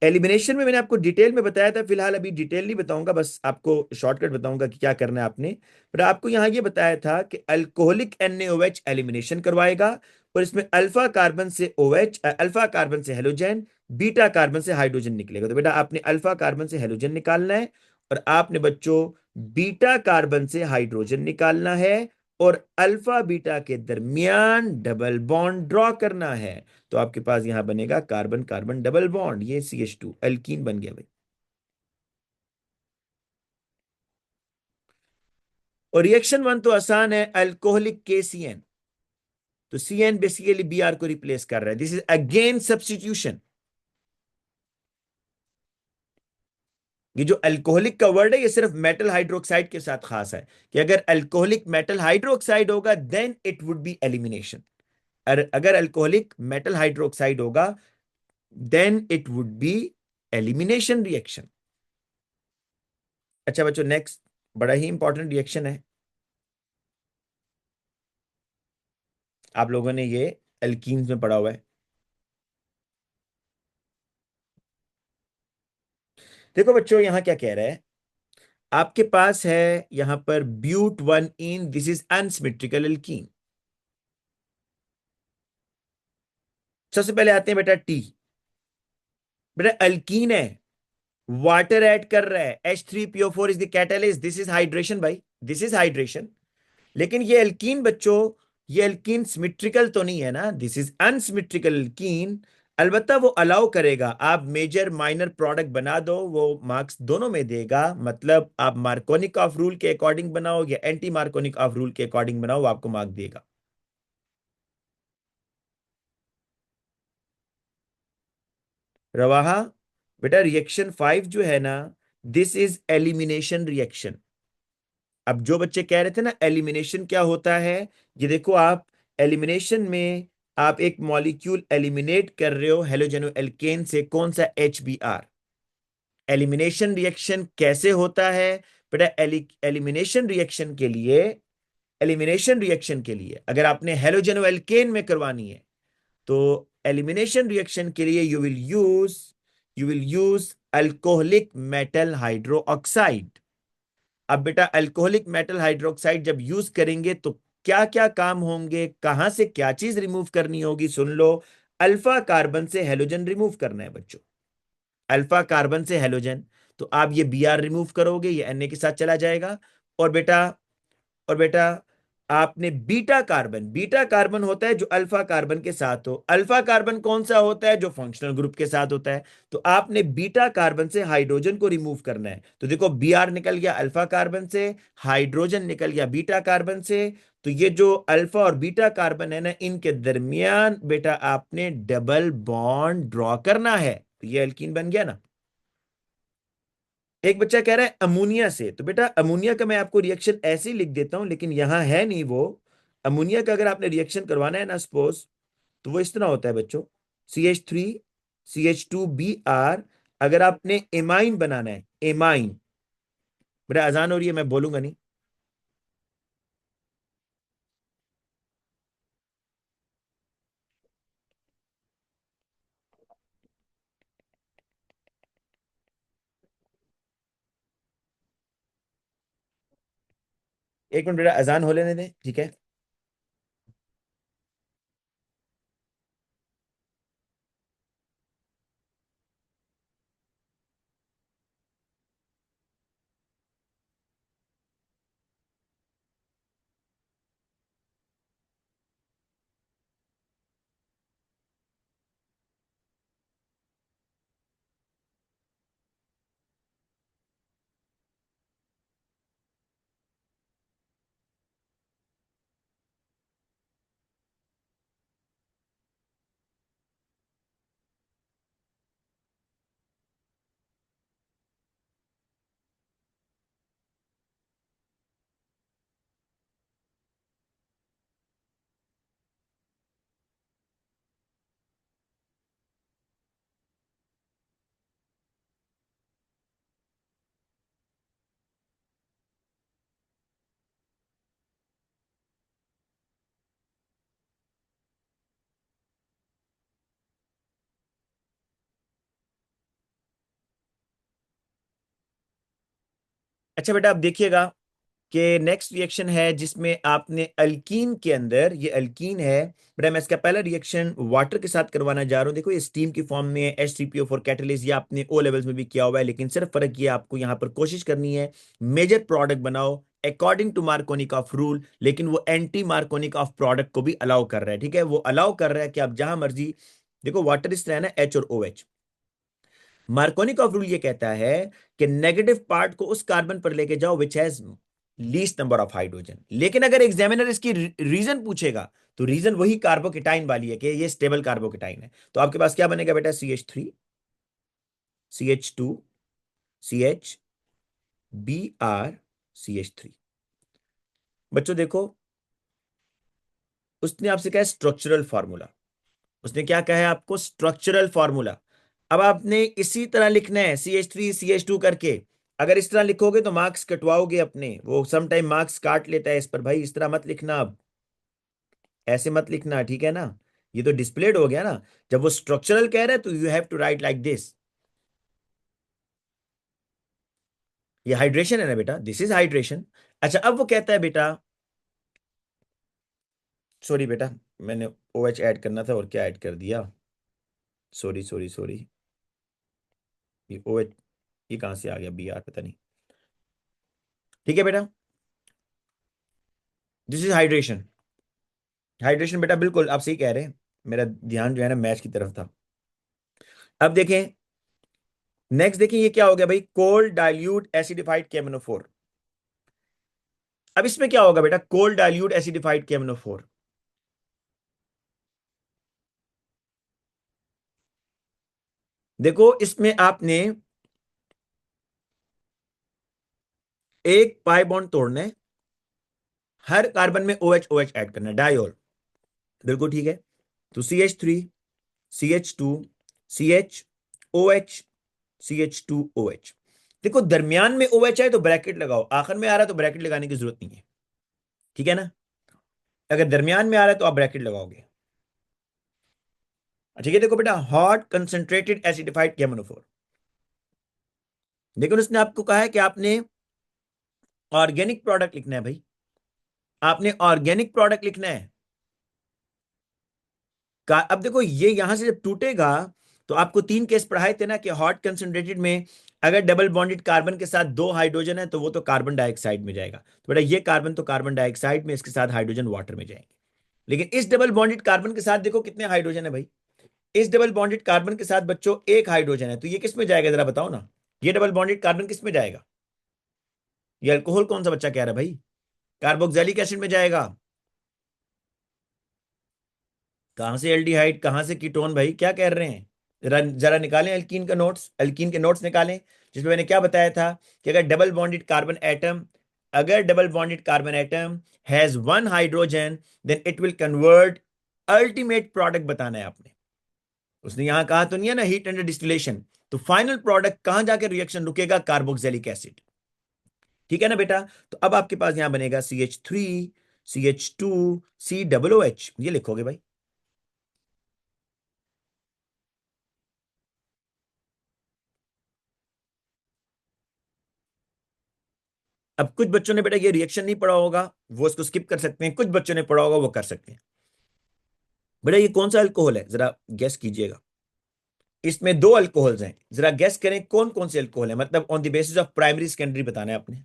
एलिमिनेशन में मैंने आपको डिटेल में बताया था, फिलहाल अभी डिटेल नहीं बताऊंगा, बस आपको शॉर्टकट बताऊंगा कि क्या करना है आपने। पर आपको यहां ये बताया था कि अल्कोहलिक NaOH एलिमिनेशन करवाएगा, और इसमें अल्फा कार्बन से OH, अल्फा कार्बन से हेलोजन, बीटा कार्बन से हाइड्रोजन निकलेगा। तो बेटा आपने अल्फा कार्बन से हेलोजन निकालना है, और आपने बच्चों बीटा कार्बन से हाइड्रोजन निकालना है, और अल्फा बीटा के दरमियान डबल बॉन्ड ड्रॉ करना है। तो आपके पास यहां बनेगा कार्बन कार्बन डबल बॉन्ड, ये CH2 एल्कीन बन गया भाई। और रिएक्शन 1 तो आसान है, अल्कोहलिक KCN, तो CN बेसिकली Br को रिप्लेस कर रहा है, दिस इज अगेन सब्स्टिट्यूशन। ये जो अल्कोहलिक का वर्ड है ये सिर्फ मेटल हाइड्रोक्साइड के साथ खास है, कि अगर अल्कोहलिक मेटल हाइड्रोक्साइड होगा then it would be elimination. अगर अल्कोहलिक मेटल हाइड्रोक्साइड होगा then it would be elimination reaction. अच्छा बच्चों, नेक्स्ट बड़ा ही इंपॉर्टेंट रिएक्शन है, आप लोगों ने ये एल्कीन्स में पढ़ा हुआ है। देखो बच्चों यहां क्या कह रहा है, आपके पास है यहां पर but one ene, this is unsymmetrical alkene. सबसे पहले आते हैं बेटा टी। बेटा अल्कीन है, वाटर ऐड कर रहा है, H3PO4 is the catalyst, this is hydration भाई, दिस इज हाइड्रेशन। लेकिन ये एल्कीन बच्चों, ये एल्कीन सिमेट्रिकल तो नहीं है ना, दिस इज अनसिमेट्रिकल एल्कीन। अलबत्ता वो अलाउ करेगा, आप मेजर माइनर प्रोडक्ट बना दो वो मार्क्स दोनों में देगा, मतलब आप मार्कोनिक ऑफ रूल के अकॉर्डिंग बनाओ या एंटी मार्कोनिक ऑफ रूल के अकॉर्डिंग बनाओ, वो आपको मार्क देगा। रवाहा, बेटा रिएक्शन 5 जो है ना, दिस इज एलिमिनेशन रिएक्शन। अब जो बच्चे कह रहे थे ना एलिमिनेशन क्या होता है, ये देखो आप, एलिमिनेशन में आप एक मॉलिक्यूल एलिमिनेट कर रहे हो हेलोजेनो एल्केन से, कौन सा, HBr। एलिमिनेशन रिएक्शन कैसे होता है बेटा, एलिमिनेशन रिएक्शन के लिए, एलिमिनेशन रिएक्शन के लिए अगर आपने हेलोजेनो एल्केन में करवानी है तो एलिमिनेशन रिएक्शन के लिए you will use alcoholic metal hydroxide. अब बेटा अल्कोहलिक मेटल हाइड्रोक्साइड जब यूज करेंगे तो क्या क्या काम होंगे, कहां से क्या चीज रिमूव करनी होगी, सुन लो। अल्फा कार्बन से हेलोजन रिमूव करना है बच्चों, अल्फा कार्बन से हेलोजन। तो आप ये Br रिमूव करोगे, ये Na के साथ चला जाएगा। और बेटा, और बेटा आपने बीटा कार्बन, बीटा कार्बन होता है जो अल्फा कार्बन के साथ हो, अल्फा कार्बन कौन सा होता है, जो फंक्शनल ग्रुप के साथ होता है। तो आपने बीटा कार्बन से हाइड्रोजन को रिमूव करना है, तो देखो Br निकल गया अल्फा कार्बन से, हाइड्रोजन निकल गया बीटा कार्बन से। तो ये जो अल्फा और बीटा कार्बन है ना, इनके दरमियान बेटा आपने डबल बॉन्ड ड्रॉ करना है, तो ये एल्कीन बन गया ना। एक बच्चा कह रहा है अमोनिया से, तो बेटा अमोनिया का मैं आपको रिएक्शन ऐसे ही लिख देता हूं, लेकिन यहां है नहीं वो। अमोनिया का अगर आपने रिएक्शन करवाना है ना सपोज, तो वो इस तरह होता है बच्चों, CH3CH2Br। अगर आपने एमाइन बनाना है, एमाइन, बेटा अजान हो रही है मैं बोलूंगा नहीं। एक मिनट बेटा अजान हो लेने दें, ठीक है। अच्छा बेटा अब देखिएगा कि नेक्स्ट रिएक्शन है जिसमें आपने अल्कीन के अंदर, ये अल्कीन है बेटा, मैं इसका पहला रिएक्शन वाटर के साथ करवाना जा रहा हूं। देखो ये स्टीम की फॉर्म में H3PO4 कैटलिस्ट, ये आपने ओ लेवल्स में भी किया हुआ है, लेकिन सिर्फ फर्क ये आपको यहां पर कोशिश करनी है मेजर प्रोडक्ट बनाओ according to Markovnikov rule, लेकिन वो एंटी मार्कोनिक ऑफ प्रोडक्ट को भी अलाउ कर रहा है, ठीक है, वो अलाउ कर रहा है कि आप जहां मर्जी, देखो वाटर इस तरह है ना, H और OH। मार्कोनिक ऑफ रूल ये कहता है कि नेगेटिव पार्ट को उस कार्बन पर लेके जाओ which has least number of hydrogen, लेकिन अगर एग्जामिनर इसकी रीजन पूछेगा तो रीजन वही कार्बोकेटाइन वाली है कि ये स्टेबल कार्बोकेटाइन है। तो आपके पास क्या बनेगा बेटा, CH3, CH2, CH Br CH3। बच्चों देखो, उसने आपसे कहा स्ट्रक्चरल फार्मूला, उसने क्या कहा है आपको, स्ट्रक्चरल फार्मूला। अब आपने इसी तरह लिखना है CH3 CH2 करके। अगर इस तरह लिखोगे तो मार्क्स कटवाओगे अपने, वो सम टाइम मार्क्स काट लेता है इस पर। भाई इस तरह मत लिखना, अब ऐसे मत लिखना, ठीक है ना। ये तो डिस्प्लेड हो गया ना। जब वो स्ट्रक्चरल कह रहा है तो you have to write like this. ये हाइड्रेशन है ना बेटा, दिस इज हाइड्रेशन। अच्छा अब वो कहता है बेटा, सॉरी बेटा, मैंने OH ऐड करना था और क्या ऐड कर दिया, सॉरी सॉरी सॉरी। ये OH, ये कहां से आ गया Br, पता नहीं। ठीक है बेटा, दिस इज हाइड्रेशन। हाइड्रेशन बेटा, बिल्कुल आप सही कह रहे हैं। मेरा ध्यान जो है ना मैच की तरफ था। अब देखें, नेक्स्ट देखें, ये क्या हो गया भाई, कोल्ड डाइल्यूट एसिडिफाइड KMnO4। अब इसमें क्या होगा बेटा, कोल्ड डाइल्यूट एसिडिफाइड KMnO4। देखो इसमें आपने एक पाई बॉन्ड तोड़ना है, हर कार्बन में OH OH ऐड करना है, डायोल। बिल्कुल ठीक है। तो CH3 CH2 CH OH। देखो दरमियान में OH है तो ब्रैकेट लगाओ, आखिर में आ रहा है तो ब्रैकेट लगाने की जरूरत नहीं है, ठीक है ना। अगर दरमियान में आ रहा है तो आप ब्रैकेट लगाओगे। ठीक है, देखो बेटा, हॉट कंसंट्रेटेड एसिडिफाइड KMnO4। लेकिन उसने आपको कहा है कि आपने ऑर्गेनिक प्रोडक्ट लिखना है भाई, आपने ऑर्गेनिक प्रोडक्ट लिखना है। अब देखो ये यहां से जब टूटेगा तो आपको तीन केस पढ़ाए थे ना कि हॉट कंसंट्रेटेड में अगर डबल बॉन्डेड कार्बन के साथ दो हाइड्रोजन है तो वो तो कार्बन डाइऑक्साइड में जाएगा। तो बेटा ये कार्बन तो कार्बन डाइऑक्साइड में, इसके साथ हाइड्रोजन वाटर में जाएंगे। लेकिन इस डबल बॉन्डेड कार्बन के साथ देखो कितने हाइड्रोजन है भाई। इस डबल बॉन्डेड कार्बन के साथ बच्चों एक हाइड्रोजन है, तो ये किस में जाएगा जरा बताओ ना। ये डबल बॉन्डेड कार्बन किस में जाएगा, ये अल्कोहल कौन सा बच्चा कह रहा है भाई, कार्बोक्सिलिक एसिड में जाएगा। कहां से एल्डिहाइड, कहां से कीटोन, भाई क्या कह रहे हैं। जरा जरा निकालें एल्कीन का नोट्स, एल्कीन के नोट्स निकालें, जिसमें मैंने क्या बताया था कि अगर double bonded carbon atom has one hydrogen then it will convert, ultimate product बताना है आपने। उसने यहां कहा तो नहीं है ना हीट अंडर डिस्टिलेशन, तो फाइनल प्रोडक्ट कहां जाकर रिएक्शन रुकेगा, कार्बोक्सिलिक एसिड। ठीक है ना बेटा। तो अब आपके पास यहां बनेगा CH3 CH2 COOH, ये लिखोगे भाई। अब कुछ बच्चों ने बेटा ये रिएक्शन नहीं पढ़ा होगा, वो इसको स्किप कर सकते हैं, कुछ बच्चों ने पढ़ा होगा वो कर सकते हैं। बेटा ये कौन सा अल्कोहल है, जरा गेस कीजिएगा। इसमें दो अल्कोहल्स हैं, जरा गेस करें कौन कौन से अल्कोहल है, मतलब on the basis of primary secondary बताना है आपने।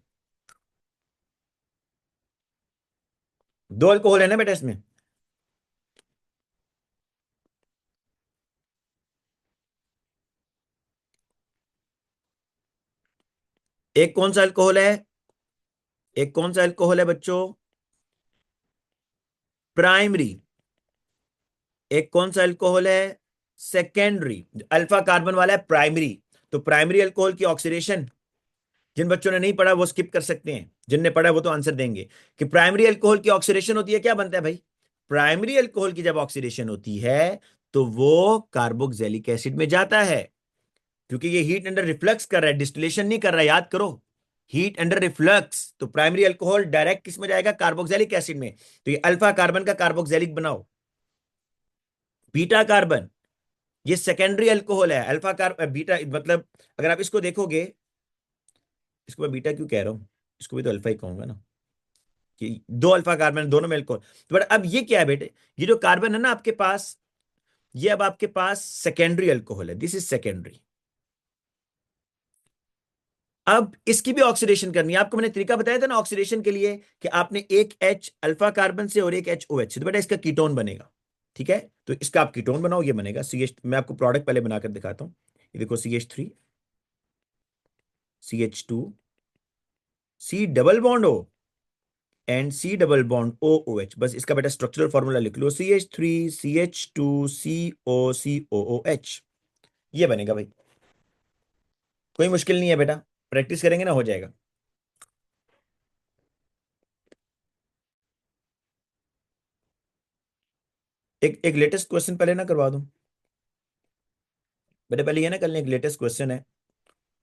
दो अल्कोहल है ना बेटा इसमें। एक कौन सा अल्कोहल है, एक कौन सा अल्कोहल है बच्चों, प्राइमरी। एक कौन सा अल्कोहल है, सेकेंडरी। अल्फा कार्बन वाला है प्राइमरी। तो प्राइमरी अल्कोहल की ऑक्सीडेशन, जिन बच्चों ने नहीं पढ़ा वो स्किप कर सकते हैं, जिनने पढ़ा वो तो आंसर देंगे कि प्राइमरी अल्कोहल की ऑक्सीडेशन होती है, क्या बनता है भाई, प्राइमरी अल्कोहल की जब ऑक्सीडेशन होती है तो वो कार्बोक्सिलिक एसिड में जाता है। क्योंकि ये हीट अंडर रिफ्लक्स कर रहा है, डिस्टिलेशन नहीं कर रहा है, याद करो। हीट अंडर रिफ्लक्स, तो प्राइमरी अल्कोहल डायरेक्ट किस में जाएगा, कार्बोक्सिलिक एसिड में। तो ये अल्फा कार्बन का कार्बोक्सिलिक बनाओ, बीटा कार्बन ये सेकेंडरी अल्कोहल है। अल्फा कार्बन बीटा मतलब, अगर आप इसको देखोगे, इसको मैं बीटा क्यों कह रहा हूं, इसको भी तो अल्फा ही कहूंगा ना, कि दो अल्फा कार्बन दोनों में अल्कोहल। तो बट अब ये क्या है बेटे, ये जो कार्बन है ना आपके पास, ये अब आपके पास सेकेंडरी अल्कोहल है, दिस इज सेकेंडरी। अब इसकी भी ऑक्सीडेशन करनी है आपको, मैंने तरीका बताया था ना ऑक्सीडेशन के लिए, कि आपने एक H अल्फा कार्बन से और एक HOH से, तो बेटा इसका कीटोन बनेगा। ठीक है, तो इसका आप कीटोन बनाओ, ये बनेगा CH। मैं आपको प्रोडक्ट पहले बनाकर दिखाता हूं। ये देखो CH3 CH2 C double bond O and C double bond OOH। बस इसका बेटा स्ट्रक्चरल फॉर्मूला लिख लो, CH3 CH2 COCOOH। ये बनेगा भाई, कोई मुश्किल नहीं है बेटा। प्रैक्टिस करेंगे ना, हो जाएगा। एक एक लेटेस्ट क्वेश्चन पहले ना करवा दूं। बेटे पहले ये ना कर लें, एक लेटेस्ट क्वेश्चन है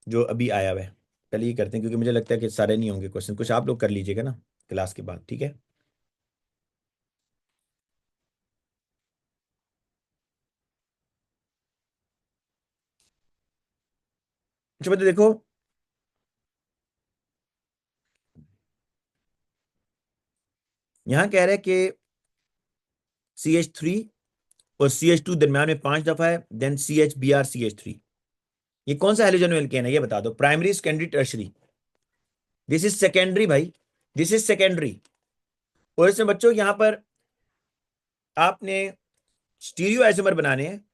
जो अभी आया हुआ है, पहले ये करते हैं, क्योंकि मुझे लगता है कि सारे नहीं होंगे क्वेश्चन, कुछ आप लोग कर लीजिएगा ना क्लास के बाद, ठीक है। अच्छा बेटे देखो, यहाँ कह रहा है कि CH3 और CH2 दरम्यान में 5 दफा है, देन CHBr CH3। ये कौन सा हेलोजन एल्केन है ये बता दो, primary secondary tertiary. This is secondary भाई, दिस इज सेकेंडरी। और इसमें बच्चों यहां पर आपने स्टीरियो आइसोमर बनाने हैं।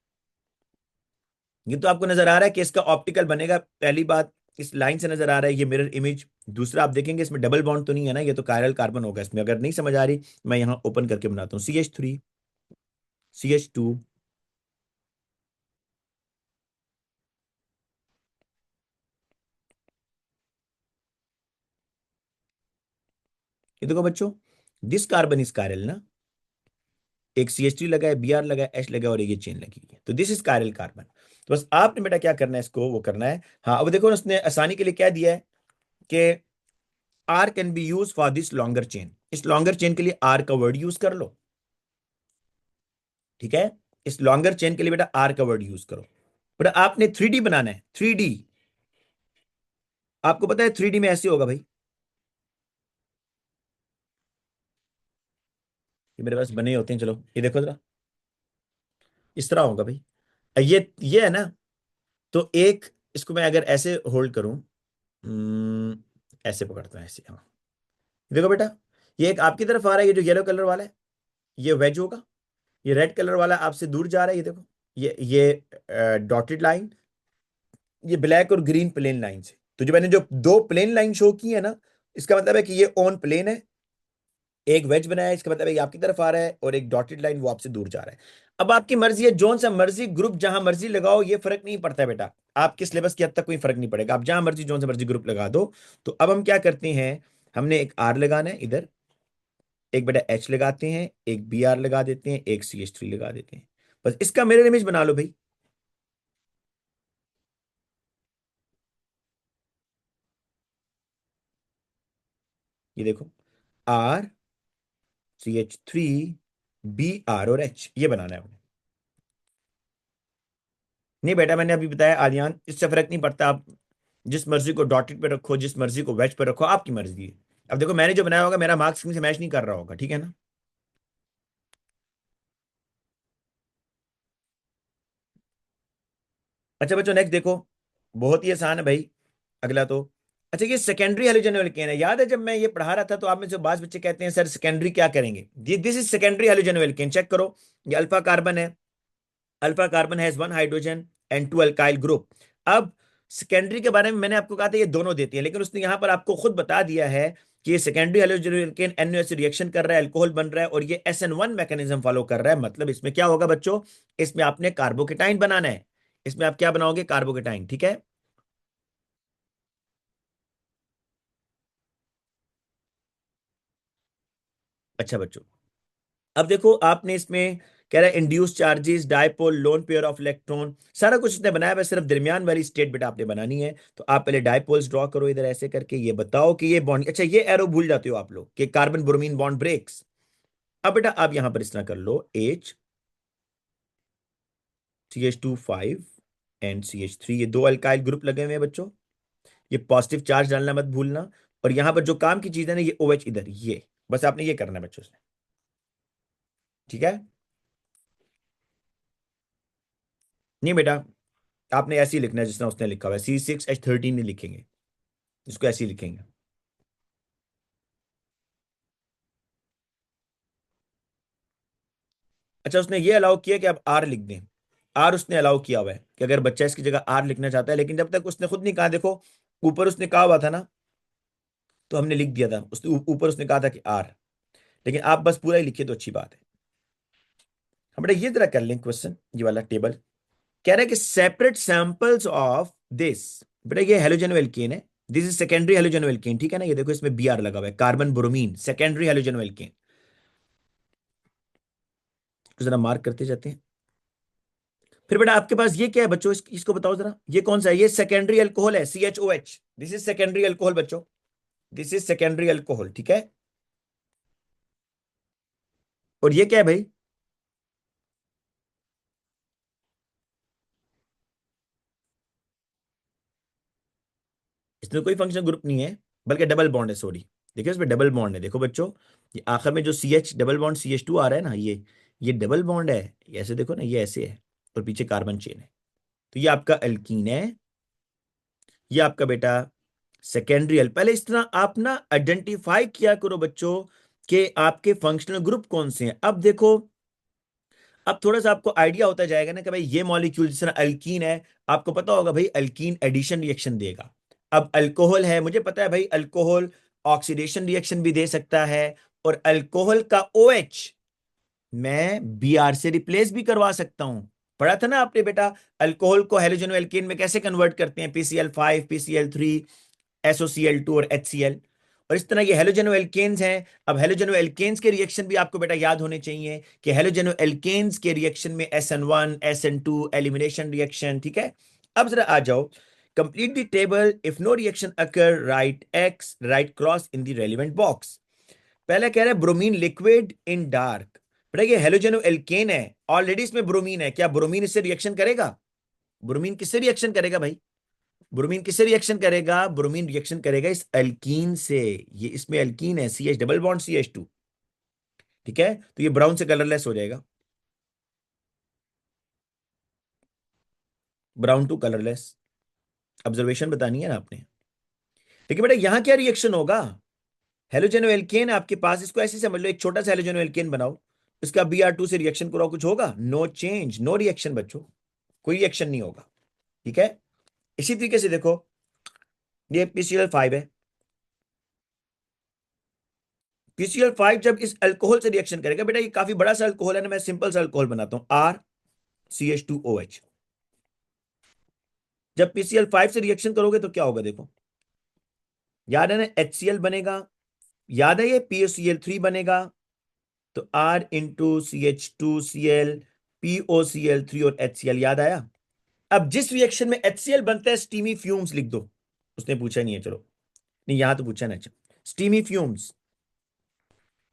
ये तो आपको नजर आ रहा है कि इसका ऑप्टिकल बनेगा, पहली बात इस लाइन से नजर आ रहा है ये मिरर इमेज। दूसरा आप देखेंगे इसमें डबल बॉन्ड तो नहीं है ना, ये तो कायरल कार्बन होगा इसमें। अगर नहीं समझ आ रही, मैं यहाँ ओपन करके बनाता हूँ। CH3 CH2, ये देखो बच्चों, दिस कार्बन इज कायरल ना, एक CH3 लगा है, Br लगा है, H लगा है, और एक ये चेन लगी है, तो दिस इज कायरल कार्बन। तो बस आपने बेटा क्या करना है, इसको वो करना है। हाँ अब देखो उसने आसानी के लिए क्या दिया है कि R can be use for this longer chain. इस लॉन्गर चेन के लिए R का वर्ड यूज कर लो, ठीक है। इस लॉन्गर चेन के लिए बेटा R का वर्ड यूज करो। बेटा आपने 3D बनाना है, 3D। आपको पता है 3D में ऐसे होगा भाई, ये मेरे पास बने होते हैं, चलो ये देखो जरा, इस तरह होगा भाई। ये है ना, तो एक, इसको मैं अगर ऐसे होल्ड करूं, ऐसे पकड़ता हूं, ऐसे, हाँ। देखो बेटा, ये एक आपकी तरफ आ रहा है, ये जो येलो कलर वाला है ये वेज होगा। ये रेड कलर वाला आपसे दूर जा रहा है, ये देखो, ये डॉटेड लाइन, ये ब्लैक और ग्रीन प्लेन लाइन से। तो जो मैंने जो दो प्लेन लाइन शो की है ना, इसका मतलब है कि ये ऑन प्लेन है। एक वेज बनाया है, इसका मतलब है ये आपकी तरफ आ रहा है, और एक डॉटेड लाइन वो आपसे दूर जा रहा है। अब आपकी मर्जी है, जोन सा मर्जी ग्रुप जहां मर्जी लगाओ, ये फर्क नहीं पड़ता है बेटा। आपके सिलेबस की हद तक कोई फर्क नहीं पड़ेगा, आप जहां मर्जी जोन सा मर्जी ग्रुप लगा दो। तो अब हम क्या करते हैं, हमने एक R लगाना है इधर, एक बेटा H लगाते हैं, एक Br लगा देते हैं, एक CH3 लगा देते हैं। बस इसका मिरर इमेज बना लो भाई। ये देखो, R CH3 Br और H, ये बनाना है हमें। नहीं बेटा मैंने अभी बताया आलियान, इससे फर्क नहीं पड़ता, आप जिस मर्जी को डॉटेड पे रखो, जिस मर्जी को वेज पे रखो, आपकी मर्जी है। अब देखो मैंने जो बनाया होगा, मेरा मार्क्स से मैच नहीं कर रहा होगा, ठीक है ना। अच्छा बच्चों नेक्स्ट देखो, बहुत ही आसान है भाई, अगला तो। अच्छा ये सेकेंडरी हेलोजन एल्केन है। याद है जब मैं ये पढ़ा रहा था तो आप में से बाज बच्चे कहते हैं सर सेकेंडरी क्या करेंगे, this is secondary halogen alkane. Check करो, ये अल्फा कार्बन है, alpha carbon has 1 hydrogen and 2 alkyl group. अब सेकेंडरी के बारे में मैंने आपको कहा था ये दोनों देती है, लेकिन उसने यहां पर आपको खुद बता दिया है कि ये सेकेंडरी हेलोजन NO से रिएक्शन कर रहा है, अल्कोहल बन रहा है, और ये SN1 मैकेनिज्म फॉलो कर रहा है। मतलब इसमें क्या होगा बच्चों, इसमें आपने कार्बोकेटाइन बनाना है। इसमें आप क्या बनाओगे, कार्बोकेटाइन, ठीक है। अच्छा बच्चों, अब देखो आपने इसमें कह रहा है induce charges, dipole, lone pair of electron, सारा कुछ इसने बनाया है, सिर्फ दरमियान वाली स्टेट बेटा आपने बनानी है। तो आप पहले डायपोल्स ड्रॉ करो इधर ऐसे करके, ये बताओ कि ये बॉन्ड, अच्छा ये एरो भूल जाते हो आप लोग कि कार्बन ब्रोमीन बॉन्ड ब्रेक्स। अब बेटा आप यहां पर इस तरह कर लो, HCH2 5 एंड CH3, ये दो अल्काइल ग्रुप लगे हुए हैं बच्चों। ये पॉजिटिव चार्ज डालना मत भूलना। और यहां पर जो काम की चीज है ना, ये OH इधर, ये बस आपने ये करना है बच्चों से, ठीक है। नहीं बेटा, आपने ऐसे ही लिखना है जिस तरह उसने लिखा हुआ है, C6H13 नहीं लिखेंगे, इसको ऐसे ही लिखेंगे। अच्छा उसने ये अलाउ किया कि आप R लिख दें, R उसने अलाउ किया हुआ है कि अगर बच्चा इसकी जगह R लिखना चाहता है, लेकिन जब तक उसने खुद नहीं कहा, देखो ऊपर उसने कहा हुआ था ना, तो हमने लिख दिया था, उसने ऊपर उसने कहा था कि R, लेकिन आप बस पूरा ही लिखिए तो अच्छी बात है। हम बेटा ये जरा कर लें क्वेश्चन, ये वाला टेबल कह रहा है कि सेपरेट सैंपल्स ऑफ दिस, बेटा ये हेलोजन एल्केन है, this is secondary halogen alkane, ठीक है ना, ये देखो इसमें Br लगा हुआ है, carbon bromine, secondary halogen alkane. जरा मार्क करते जाते हैं। फिर बेटा आपके पास ये क्या है बच्चों, इसको बताओ जरा, ये कौन सा है? ये सेकेंडरी अल्कोहल है, CHOH। This is secondary alcohol बच्चों, दिस इज सेकेंडरी अल्कोहल, ठीक है। और ये क्या है भाई? इसमें कोई फंक्शनल ग्रुप नहीं है, बल्कि डबल बॉन्ड है, सॉरी। देखिए इसमें डबल बॉन्ड है, देखो बच्चों, ये आखिर में जो CH डबल बॉन्ड CH2 आ रहा है ना, ये डबल बॉन्ड है। ये ऐसे देखो ना, ये ऐसे है, और पीछे कार्बन चेन है। तो ये आपका एल्कीन है, ये आपका बेटा सेकेंडरी एल। पहले इस तरह आप ना आइडेंटिफाई किया करो बच्चों कि आपके फंक्शनल ग्रुप कौन से हैं। अब देखो, अब थोड़ा सा आपको आइडिया होता जाएगा ना कि भाई ये मॉलिक्यूल जिस तरह अल्कीन है, आपको पता होगा भाई अल्कीन एडिशन रिएक्शन देगा। अब अल्कोहल है, मुझे पता है भाई अल्कोहल ऑक्सीडेशन रिएक्शन भी दे सकता है, और अल्कोहल का OH मैं Br से रिप्लेस भी करवा सकता हूं। पढ़ा था ना आपने बेटा, अल्कोहल को हेलोजन एल्केन में कैसे कन्वर्ट करते हैं, PCl5 PCl3 SOCl2 और HCl। और इस तरह ये हेलोजेनो एल्केन्स हैं। अब हेलोजेनो एल्केन्स के रिएक्शन भी आपको बेटा याद होने चाहिए कि हेलोजेनो एल्केन्स के रिएक्शन में SN1 SN2 एलिमिनेशन रिएक्शन, ठीक है। अब जरा आ जाओ, complete the table, if no reaction occur write X, write cross in the relevant box. पहले कह रहे हैं ब्रोमीन लिक्विड इन डार्क। बेटा ये हेलोजेनो एल्केन है, ऑलरेडी इसमें ब्रोमीन है, क्या ब्रोमीन इससे रिएक्शन करेगा? ब्रोमीन किससे रिएक्शन करेगा भाई? ब्रोमीन किससे रिएक्शन करेगा? ब्रोमीन रिएक्शन करेगा इस अल्कीन से। ये इसमें अल्कीन है, CH डबल बॉन्ड CH2, ठीक है। तो ये ब्राउन से कलरलेस हो जाएगा, ब्राउन टू कलरलेस। ऑब्जर्वेशन बतानी है ना आपने। लेकिन बेटा यहां क्या रिएक्शन होगा? हेलोजेनो एल्केन आपके पास, इसको ऐसे समझ लो, एक छोटा सा हेलोजेनो एल्केन बनाओ, इसका Br2 से रिएक्शन कराओ, कुछ होगा? नो चेंज, नो रिएक्शन बच्चों, कोई रिएक्शन नहीं होगा, ठीक है। इसी तरीके से देखो, ये PCl5 है, PCl5 जब इस अल्कोहल से रिएक्शन करेगा, बेटा ये काफी बड़ा सा अल्कोहल है ना, मैं सिंपल सा अल्कोहल बनाता हूं, RCH2OH। जब PCl5 से रिएक्शन करोगे तो क्या होगा देखो, याद है ना, HCl बनेगा, याद है ये POCl3 बनेगा, तो R into CH2Cl, POCl3 और HCl, याद आया? अब जिस रिएक्शन में HCl बनता है, स्टीमी फ्यूम्स लिख दो। उसने पूछा नहीं है, चलो, नहीं यहां तो पूछा ना, अच्छा, स्टीमी फ्यूम्स।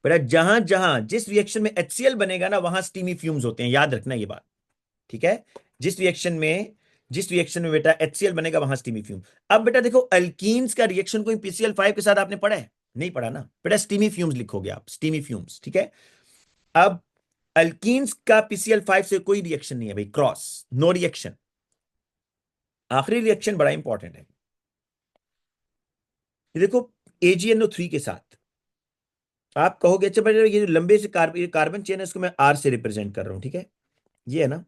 बेटा जहां जहां जिस रिएक्शन में HCl बनेगा ना, वहां स्टीमी फ्यूम्स होते हैं, याद रखना ये बात, ठीक है। जिस रिएक्शन में जिस रिएक्शन में बेटा HCl बनेगा, वहां स्टीमी फ्यूम। अब बेटा देखो, अल्कीन्स का रिएक्शन कोई PCl5 के साथ आपने पढ़ा है? नहीं पढ़ा ना बेटा, स्टीमी फ्यूम्स लिखोगे आप, स्टीमी फ्यूम्स, ठीक है। अब अल्कीन्स का PCl5 से कोई रिएक्शन नहीं है भाई, क्रॉस, नो रिएक्शन। आखिरी रिएक्शन बड़ा इंपॉर्टेंट है, ये देखो, AgNO3 के साथ आप कहोगे अच्छा बेटा ये जो लंबे से कार्बन चेन है, इसको मैं R से रिप्रेजेंट कर रहा हूं, ठीक है। ये है ना,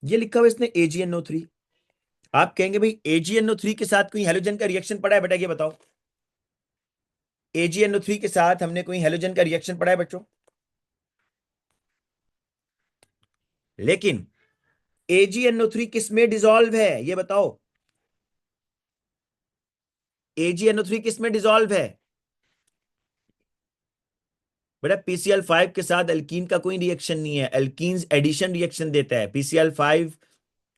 ये लिखा हुआ है इसने AgNO3। आप कहेंगे भाई AgNO3 के साथ कोई हेलोजन का रिएक्शन पड़ा है बेटा, ये बताओ। AgNO3 के साथ हमने कोई हेलोजन का रिएक्शन पढ़ा है बच्चों? लेकिन AgNO3 किस में डिसॉल्व है, ये बताओ। AgNO3 किस में डिसॉल्व है? बेटा PCl5 के साथ अल्कीन का कोई रिएक्शन नहीं है, अल्कीन एडिशन रिएक्शन देता है। PCl5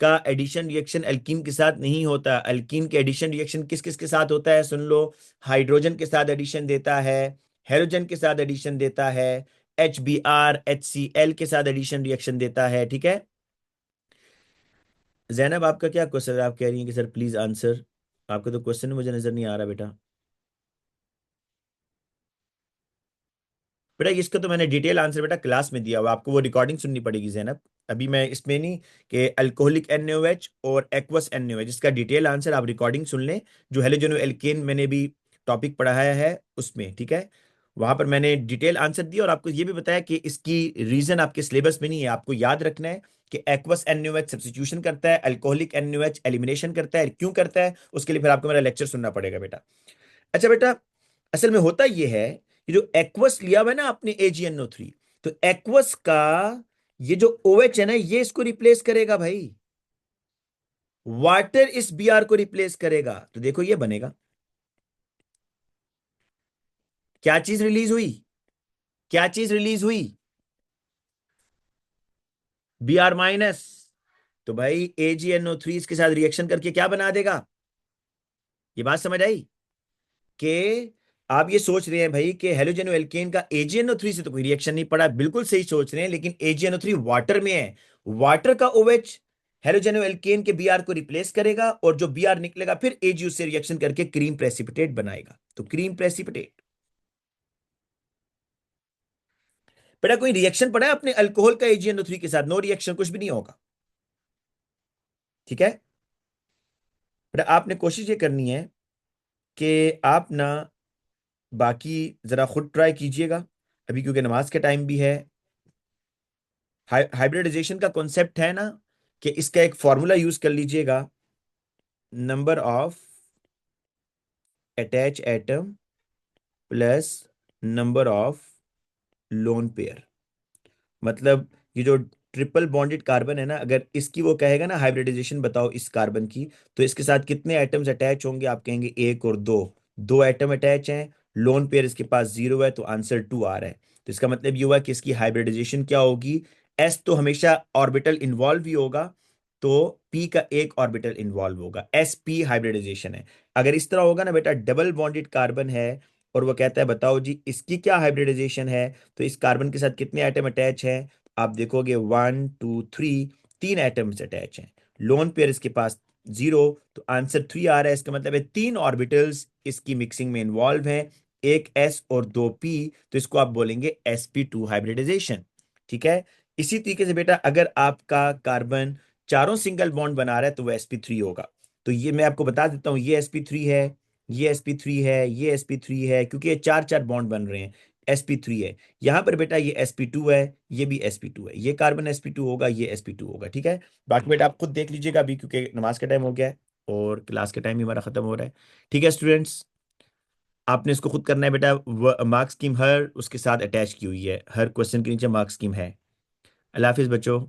का एडिशन रिएक्शन अल्कीन के साथ नहीं होता। अल्कीन के एडिशन रिएक्शन किस किस के साथ होता है, सुन लो, हाइड्रोजन के साथ एडिशन देता है, हेलोजन के साथ एडिशन देता है, HBr HCl के साथ एडिशन रिएक्शन देता है, ठीक है। जैनब आपका क्या क्वेश्चन है? आप कह रही हैं कि सर प्लीज आंसर। आपका तो क्वेश्चन मुझे नजर नहीं आ रहा बेटा। बेटा इसका तो मैंने डिटेल आंसर बेटा क्लास में दिया हुआ, आपको वो रिकॉर्डिंग सुननी पड़ेगी जैनब। अभी मैं इसमें नहीं, कि अल्कोहलिक NaOH और एक्वस NaOH, इसका डिटेल आंसर आप रिकॉर्डिंग सुन लें, जो हेलोजन एल्केन मैंने भी टॉपिक पढ़ाया है उसमें, ठीक है। वहां पर मैंने डिटेल आंसर दिया, और आपको ये भी बताया कि इसकी रीजन आपके सिलेबस में नहीं है, आपको याद रखना है कि एक्वस NaOH सब्स्टिट्यूशन करता है, अल्कोहलिक NaOH एलिमिनेशन करता है, क्यों करता है उसके लिए फिर आपको मेरा लेक्चर सुनना पड़ेगा बेटा। अच्छा बेटा, असल में होता यह है कि जो एक्वस लिया हुआ है ना आपने AgNO3, तो एक्वस का ये जो OH है ना, ये इसको रिप्लेस करेगा भाई। वाटर इस Br को रिप्लेस करेगा, तो देखो ये बनेगा, क्या चीज रिलीज हुई, क्या चीज रिलीज हुई, Br-। तो भाई AgNO3 इसके साथ रिएक्शन करके क्या बना देगा, ये बात समझ आई कि आप ये सोच रहे हैं भाई कि हेलोजन एल्केन का AgNO3 से तो कोई रिएक्शन नहीं पड़ा, बिल्कुल सही सोच रहे हैं, लेकिन AgNO3 वाटर में है, वाटर का OH हेलोजन एल्केन के Br को रिप्लेस करेगा और जो Br निकलेगा फिर Ag उससे रिएक्शन करके क्रीम प्रेसिपिटेट बनाएगा, तो क्रीम प्रेसिपिटेट। बेटा कोई रिएक्शन पड़ा है अपने अल्कोहल का AgNO3 के साथ, नो रिएक्शन, कुछ भी नहीं होगा, ठीक है। बेटा आपने कोशिश ये करनी है कि आप ना बाकी जरा खुद ट्राई कीजिएगा अभी, क्योंकि नमाज के टाइम भी है। हाइब्रिडाइजेशन का कॉन्सेप्ट है ना कि इसका एक फॉर्मूला यूज कर लीजिएगा, number of attach atom plus number of lone pair. मतलब ये जो ट्रिपल बॉन्डेड कार्बन है ना, अगर इसकी वो कहेगा ना हाइब्रिडाइजेशन बताओ इस कार्बन की, तो इसके साथ कितने एटम्स अटैच होंगे, आप कहेंगे एक और दो, दो एटम अटैच हैं, लोन पेयर इसके पास जीरो है, तो आंसर टू आ रहा है। तो इसका मतलब ये हुआ कि इसकी हाइब्रिडाइजेशन क्या होगी, एस तो हमेशा ऑर्बिटल इन्वॉल्व ही होगा, तो पी का एक ऑर्बिटल इन्वॉल्व होगा, एस पी हाइब्रिडाइजेशन है। अगर इस तरह होगा ना बेटा, डबल बॉन्डेड कार्बन है और वो कहता है बताओ जी इसकी क्या हाइब्रिडाइजेशन है, तो इस कार्बन के साथ कितने एटम अटैच हैं, आप देखोगे 1 2 3, तीन एटम्स अटैच हैं, लोन पेयर इसके पास जीरो, तो आंसर थ्री आ रहा है। इसका मतलब है तीन ऑर्बिटल्स इसकी मिक्सिंग में इन्वॉल्व हैं, एक एस और दो पी, तो इसको आप बोलेंगे sp2 हाइब्रिडाइजेशन, ठीक है। इसी तरीके से बेटा अगर आपका कार्बन चारों सिंगल बॉन्ड बना रहा है तो वो sp3 होगा। तो ये मैं आपको बता देता हूं, ये sp3 है, ये sp3 है, ये sp3 है, क्योंकि ये चार चार बॉन्ड बन रहे हैं, sp3 है। यहां पर बेटा ये sp2 है, ये भी sp2 है, ये कार्बन sp2 होगा, ये sp2 होगा, ठीक है। बाकी बेटा आप खुद देख लीजिएगा अभी, क्योंकि नमाज का टाइम हो गया है और क्लास का टाइम भी हमारा खत्म हो रहा है, ठीक है स्टूडेंट्स। आपने इसको खुद करना है बेटा, मार्क्स स्कीम हर उसके साथ अटैच की हुई है, हर क्वेश्चन के नीचे मार्क्स स्कीम है। अल्लाह हाफिज बच्चों।